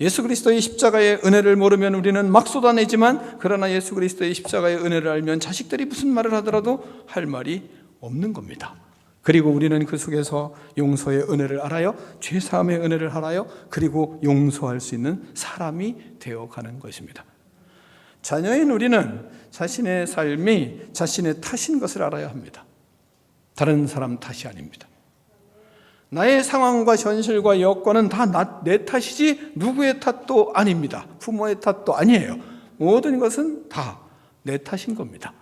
[SPEAKER 1] 예수 그리스도의 십자가의 은혜를 모르면 우리는 막 쏟아내지만 그러나 예수 그리스도의 십자가의 은혜를 알면 자식들이 무슨 말을 하더라도 할 말이 없는 겁니다. 그리고 우리는 그 속에서 용서의 은혜를 알아요. 죄사함의 은혜를 알아요. 그리고 용서할 수 있는 사람이 되어가는 것입니다. 자녀인 우리는 자신의 삶이 자신의 탓인 것을 알아야 합니다. 다른 사람 탓이 아닙니다. 나의 상황과 현실과 여건은 다 내 탓이지 누구의 탓도 아닙니다. 부모의 탓도 아니에요. 모든 것은 다 내 탓인 겁니다.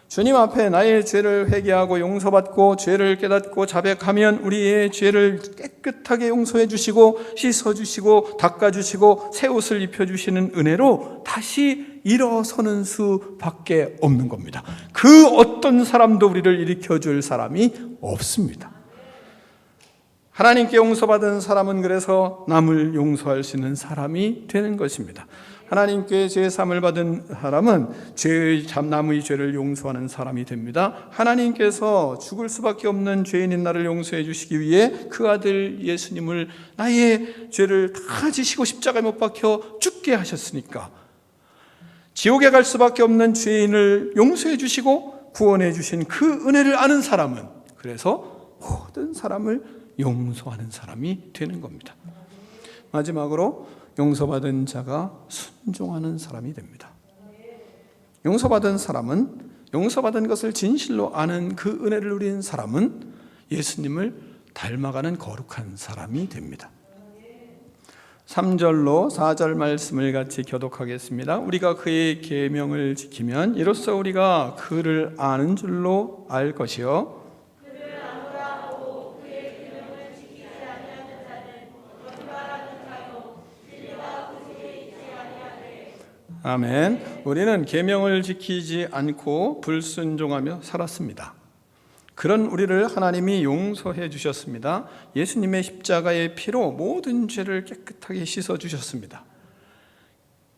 [SPEAKER 1] 주님 앞에 나의 죄를 회개하고 용서받고 죄를 깨닫고 자백하면 우리의 죄를 깨끗하게 용서해 주시고 씻어주시고 닦아주시고 새 옷을 입혀주시는 은혜로 다시 일어서는 수밖에 없는 겁니다. 그 어떤 사람도 우리를 일으켜줄 사람이 없습니다. 하나님께 용서받은 사람은 그래서 남을 용서할 수 있는 사람이 되는 것입니다. 하나님께 죄사함을 받은 사람은 남의 죄를 용서하는 사람이 됩니다. 하나님께서 죽을 수밖에 없는 죄인인 나를 용서해 주시기 위해 그 아들 예수님을 나의 죄를 다 지시고 십자가에 못 박혀 죽게 하셨으니까 지옥에 갈 수밖에 없는 죄인을 용서해 주시고 구원해 주신 그 은혜를 아는 사람은 그래서 모든 사람을 용서하는 사람이 되는 겁니다. 마지막으로 용서받은 자가 순종하는 사람이 됩니다. 용서받은 사람은 용서받은 것을 진실로 아는 그 은혜를 누린 사람은 예수님을 닮아가는 거룩한 사람이 됩니다. 3절로 4절 말씀을 같이 교독하겠습니다. 우리가 그의 계명을 지키면 이로써 우리가 그를 아는 줄로 알 것이요 아멘. 우리는 계명을 지키지 않고 불순종하며 살았습니다. 그런 우리를 하나님이 용서해 주셨습니다. 예수님의 십자가의 피로 모든 죄를 깨끗하게 씻어 주셨습니다.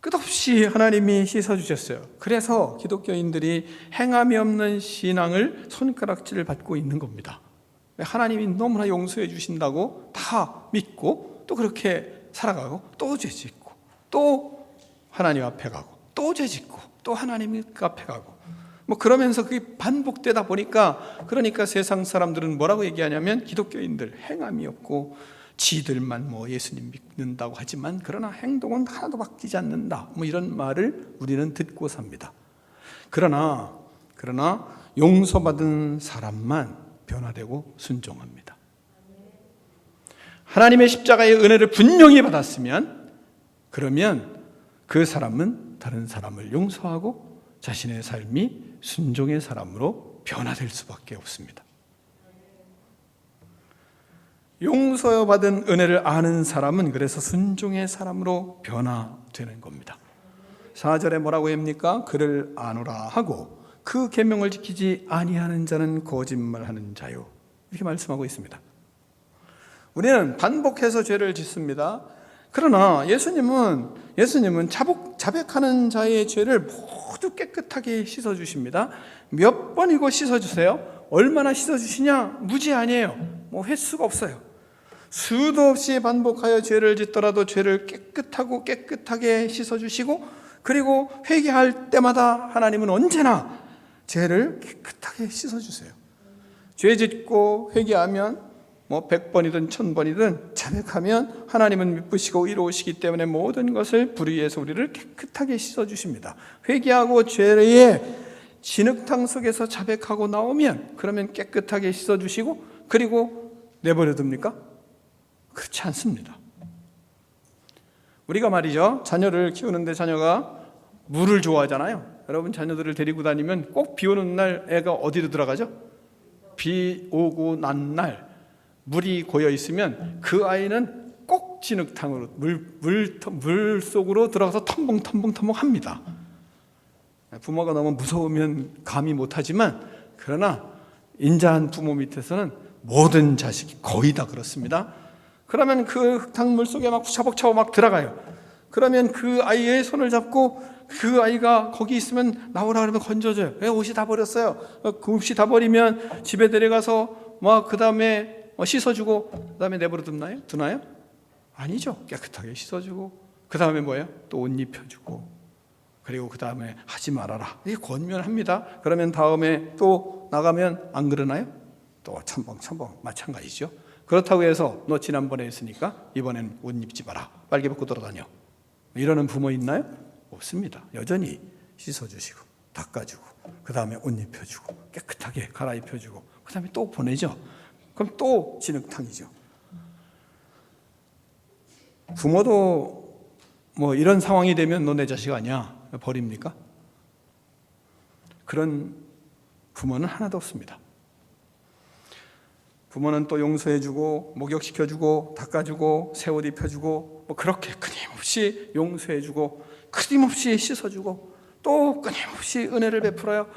[SPEAKER 1] 끝없이 하나님이 씻어 주셨어요. 그래서 기독교인들이 행함이 없는 신앙을 손가락질을 받고 있는 겁니다. 하나님이 너무나 용서해 주신다고 다 믿고 또 그렇게 살아가고 또 죄 짓고 또 하나님 앞에 가고 또 죄 짓고 또 하나님 앞에 가고 그러면서 그게 반복되다 보니까 그러니까 세상 사람들은 뭐라고 얘기하냐면 기독교인들 행함이 없고 지들만 예수님 믿는다고 하지만 그러나 행동은 하나도 바뀌지 않는다 이런 말을 우리는 듣고 삽니다. 그러나 용서받은 사람만 변화되고 순종합니다. 하나님의 십자가의 은혜를 분명히 받았으면 그러면 그 사람은 다른 사람을 용서하고 자신의 삶이 순종의 사람으로 변화될 수밖에 없습니다. 용서받은 은혜를 아는 사람은 그래서 순종의 사람으로 변화되는 겁니다. 4절에 뭐라고 합니까? 그를 아노라 하고 그 계명을 지키지 아니하는 자는 거짓말하는 자요, 이렇게 말씀하고 있습니다. 우리는 반복해서 죄를 짓습니다. 그러나 예수님은 자백하는 자의 죄를 모두 깨끗하게 씻어주십니다. 몇 번이고 씻어주세요. 얼마나 씻어주시냐? 무지 아니에요. 횟수가 없어요. 수도 없이 반복하여 죄를 짓더라도 죄를 깨끗하게 씻어주시고, 그리고 회개할 때마다 하나님은 언제나 죄를 깨끗하게 씻어주세요. 죄 짓고 회개하면 100번이든 1000번이든 자백하면 하나님은 미쁘시고 의로우시기 때문에 모든 것을 불의해서 우리를 깨끗하게 씻어주십니다. 회개하고 죄의 진흙탕 속에서 자백하고 나오면 그러면 깨끗하게 씻어주시고 그리고 내버려둡니까? 그렇지 않습니다. 우리가 말이죠, 자녀를 키우는데 자녀가 물을 좋아하잖아요. 여러분 자녀들을 데리고 다니면 꼭 비 오는 날 애가 어디로 들어가죠? 비 오고 난 날 물이 고여 있으면 그 아이는 꼭 진흙탕으로 물 속으로 들어가서 텀벙 합니다. 부모가 너무 무서우면 감히 못하지만, 그러나 인자한 부모 밑에서는 모든 자식이 거의 다 그렇습니다. 그러면 그 흙탕물 속에 막 차벅차벅 막 들어가요. 그러면 그 아이의 손을 잡고 그 아이가 거기 있으면 나오라 그러면 건져줘요. 왜? 옷이 다 버렸어요. 그 옷이 다 버리면 집에 데려가서 그 다음에 씻어주고 그 다음에 내버려 두나요? 아니죠. 깨끗하게 씻어주고 그 다음에 뭐예요? 또 옷 입혀주고, 그리고 그 다음에 하지 말아라, 이게 권면합니다. 그러면 다음에 또 나가면 안 그러나요? 또 첨벙 마찬가지죠. 그렇다고 해서 너 지난번에 했으니까 이번엔 옷 입지 마라, 빨개 벗고 돌아다녀, 이러는 부모 있나요? 없습니다. 여전히 씻어주시고 닦아주고 그 다음에 옷 입혀주고 깨끗하게 갈아입혀주고 그 다음에 또 보내죠. 그럼 또 진흙탕이죠. 부모도 이런 상황이 되면 너 내 자식 아니야 버립니까? 그런 부모는 하나도 없습니다. 부모는 또 용서해주고 목욕시켜주고 닦아주고 새 옷 입혀주고 그렇게 끊임없이 용서해주고 끊임없이 씻어주고 또 끊임없이 은혜를 베풀어요.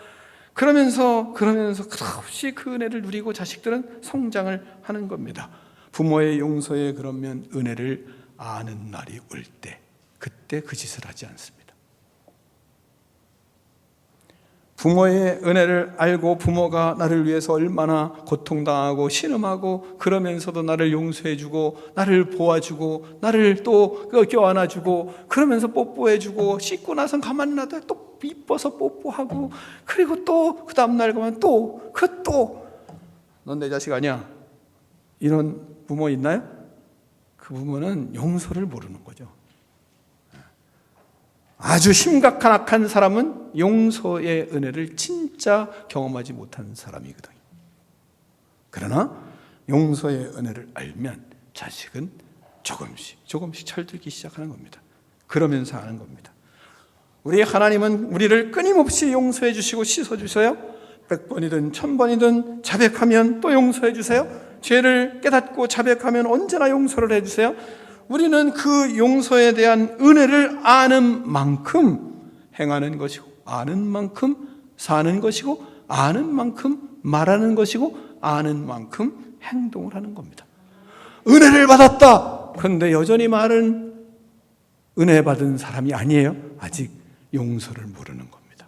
[SPEAKER 1] 그러면서 끝없이 그 은혜를 누리고 자식들은 성장을 하는 겁니다. 부모의 용서에 그러면 은혜를 아는 날이 올 때, 그때 그 짓을 하지 않습니다. 부모의 은혜를 알고 부모가 나를 위해서 얼마나 고통당하고 신음하고 그러면서도 나를 용서해주고 나를 보아주고 나를 또 껴안아주고 그러면서 뽀뽀해주고 씻고 나선 가만히 놔둬 또 이뻐서 뽀뽀하고, 그리고 또 그 다음날 가면 또 넌 내 자식 아니야, 이런 부모 있나요? 그 부모는 용서를 모르는 거죠. 아주 심각한 악한 사람은 용서의 은혜를 진짜 경험하지 못한 사람이거든요. 그러나 용서의 은혜를 알면 자식은 조금씩 철들기 시작하는 겁니다. 그러면서 하는 겁니다. 우리 하나님은 우리를 끊임없이 용서해 주시고 씻어 주셔요. 100번이든 1000번이든 자백하면 또 용서해 주세요. 죄를 깨닫고 자백하면 언제나 용서를 해 주세요. 우리는 그 용서에 대한 은혜를 아는 만큼 행하는 것이고, 아는 만큼 사는 것이고, 아는 만큼 말하는 것이고, 아는 만큼 행동을 하는 겁니다. 은혜를 받았다. 그런데 여전히 말은 은혜 받은 사람이 아니에요. 아직 용서를 모르는 겁니다.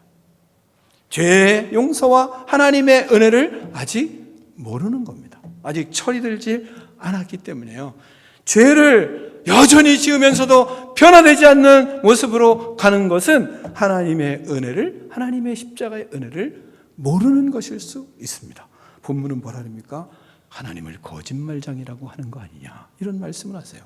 [SPEAKER 1] 죄의 용서와 하나님의 은혜를 아직 모르는 겁니다. 아직 철이 들지 않았기 때문에요. 죄를 여전히 지으면서도 변화되지 않는 모습으로 가는 것은 하나님의 은혜를, 하나님의 십자가의 은혜를 모르는 것일 수 있습니다. 본문은 뭐라 합니까? 하나님을 거짓말장이라고 하는 거 아니냐, 이런 말씀을 하세요.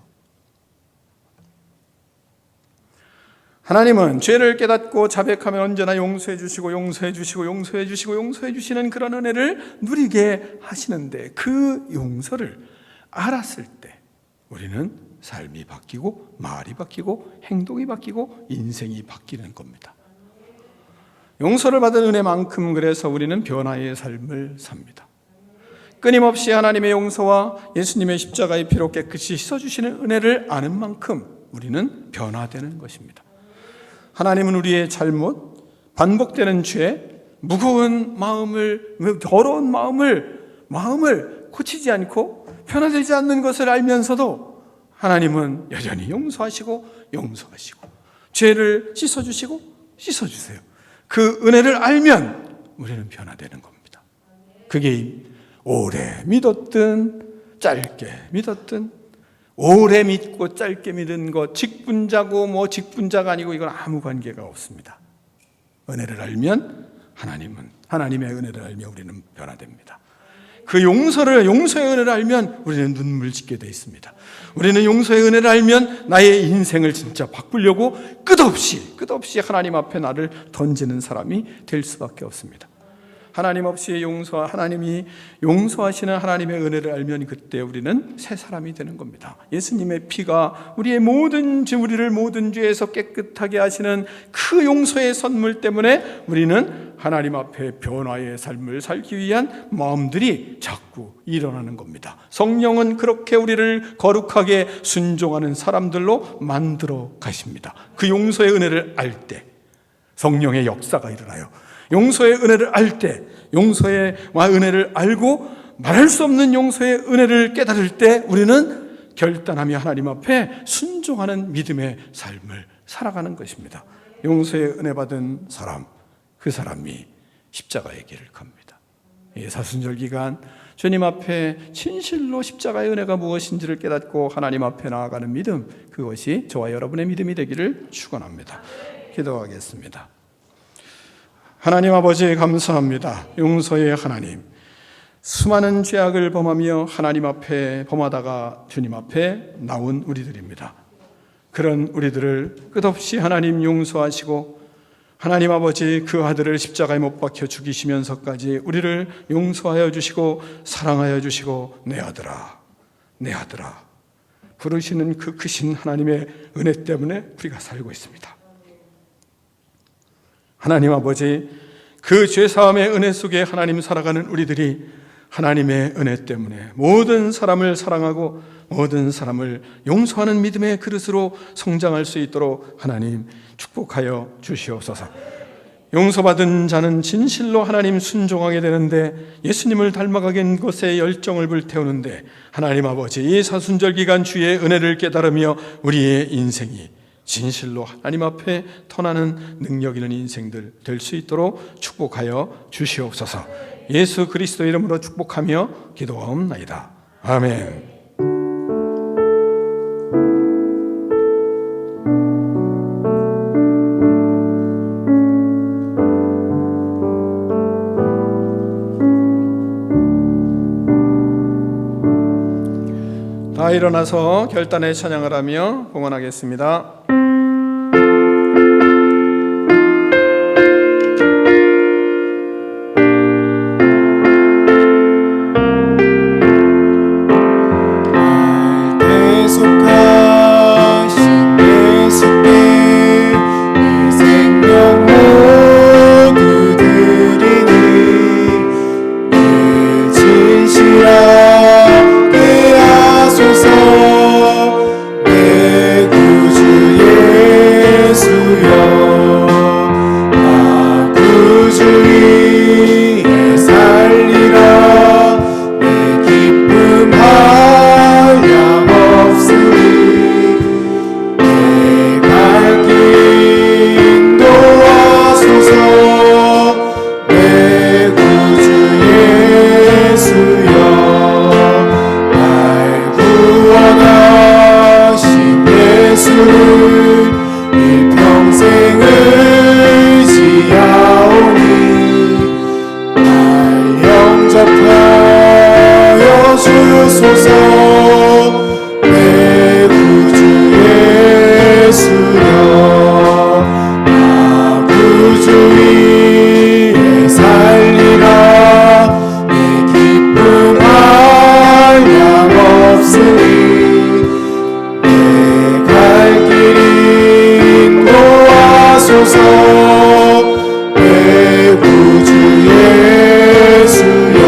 [SPEAKER 1] 하나님은 죄를 깨닫고 자백하면 언제나 용서해 주시고 용서해 주시는 그런 은혜를 누리게 하시는데, 그 용서를 알았을 때 우리는 삶이 바뀌고 말이 바뀌고 행동이 바뀌고 인생이 바뀌는 겁니다. 용서를 받은 은혜만큼 그래서 우리는 변화의 삶을 삽니다. 끊임없이 하나님의 용서와 예수님의 십자가의 피로 깨끗이 씻어주시는 은혜를 아는 만큼 우리는 변화되는 것입니다. 하나님은 우리의 잘못, 반복되는 죄, 무거운 마음을, 더러운 마음을 고치지 않고 변화되지 않는 것을 알면서도 하나님은 여전히 용서하시고 죄를 씻어주세요. 그 은혜를 알면 우리는 변화되는 겁니다. 그게 오래 믿었든 짧게 믿었든, 오래 믿고 짧게 믿은 것, 직분자고 직분자가 아니고 이건 아무 관계가 없습니다. 은혜를 알면 하나님의 은혜를 알면 우리는 변화됩니다. 그 용서의 은혜를 알면 우리는 눈물 짓게 돼 있습니다. 우리는 용서의 은혜를 알면 나의 인생을 진짜 바꾸려고 끝없이 하나님 앞에 나를 던지는 사람이 될 수밖에 없습니다. 하나님이 용서하시는 하나님의 은혜를 알면 그때 우리는 새 사람이 되는 겁니다. 예수님의 피가 우리를 모든 죄에서 깨끗하게 하시는 그 용서의 선물 때문에 우리는 하나님 앞에 변화의 삶을 살기 위한 마음들이 자꾸 일어나는 겁니다. 성령은 그렇게 우리를 거룩하게 순종하는 사람들로 만들어 가십니다. 그 용서의 은혜를 알 때 성령의 역사가 일어나요. 용서의 은혜를 알 때, 용서의 은혜를 알고 말할 수 없는 용서의 은혜를 깨달을 때 우리는 결단하며 하나님 앞에 순종하는 믿음의 삶을 살아가는 것입니다. 용서의 은혜 받은 사람, 그 사람이 십자가의 길을 갑니다. 이 사순절 기간 주님 앞에 진실로 십자가의 은혜가 무엇인지를 깨닫고 하나님 앞에 나아가는 믿음, 그것이 저와 여러분의 믿음이 되기를 축원합니다. 기도하겠습니다. 하나님 아버지 감사합니다. 용서의 하나님, 수많은 죄악을 범하며 하나님 앞에 범하다가 주님 앞에 나온 우리들입니다. 그런 우리들을 끝없이 하나님 용서하시고 하나님 아버지 그 아들을 십자가에 못 박혀 죽이시면서까지 우리를 용서하여 주시고 사랑하여 주시고 내 아들아 부르시는 그 크신 하나님의 은혜 때문에 우리가 살고 있습니다. 하나님 아버지, 그 죄사함의 은혜 속에 하나님 살아가는 우리들이 하나님의 은혜 때문에 모든 사람을 사랑하고 모든 사람을 용서하는 믿음의 그릇으로 성장할 수 있도록 하나님 축복하여 주시옵소서. 용서받은 자는 진실로 하나님 순종하게 되는데, 예수님을 닮아가게 된 것에 열정을 불태우는데, 하나님 아버지 이 사순절 기간 주의 은혜를 깨달으며 우리의 인생이 진실로 하나님 앞에 터나는 능력 있는 인생들 될 수 있도록 축복하여 주시옵소서. 예수 그리스도 이름으로 축복하며 기도하옵나이다. 아멘. 다 일어나서 결단의 찬양을 하며 봉헌하겠습니다.
[SPEAKER 3] 내 구주 예수여,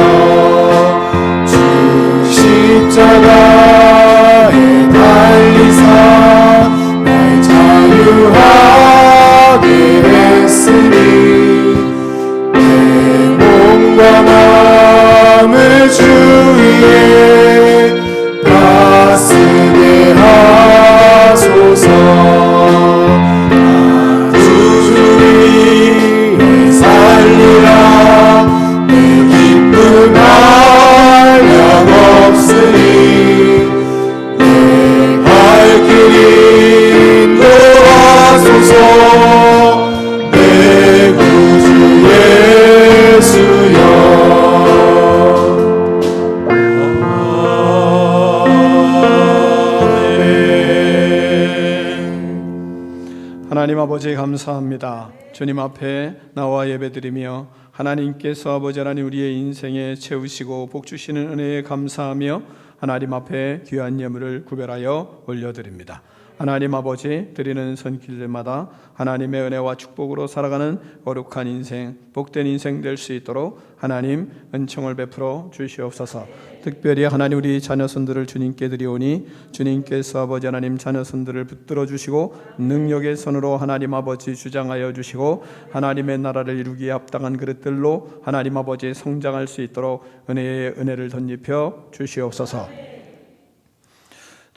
[SPEAKER 1] 아버지 감사합니다. 주님 앞에 나와 예배드리며 하나님께서 아버지 하나님 우리의 인생에 채우시고 복 주시는 은혜에 감사하며 하나님 앞에 귀한 예물을 구별하여 올려드립니다. 하나님 아버지 드리는 손길들마다 하나님의 은혜와 축복으로 살아가는 거룩한 인생, 복된 인생 될 수 있도록 하나님 은총을 베풀어 주시옵소서. 특별히 하나님 우리 자녀손들을 주님께 드리오니 주님께서 아버지 하나님 자녀손들을 붙들어 주시고 능력의 손으로 하나님 아버지 주장하여 주시고 하나님의 나라를 이루기에 합당한 그릇들로 하나님 아버지 성장할 수 있도록 은혜의 은혜를 덧입혀 주시옵소서.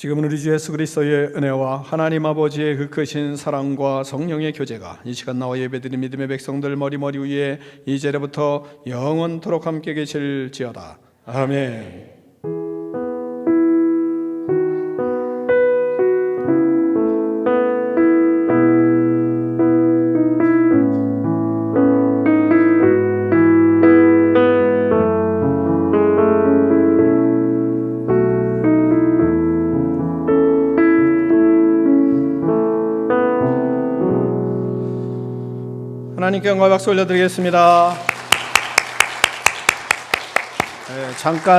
[SPEAKER 1] 지금은 우리 주 예수 그리스도의 은혜와 하나님 아버지의 그 크신 사랑과 성령의 교제가 이 시간 나와 예배드린 믿음의 백성들 머리 위에 이제부터 영원토록 함께 계실지어다. 아멘. 하나님께 영광 박수 올려드리겠습니다. 잠깐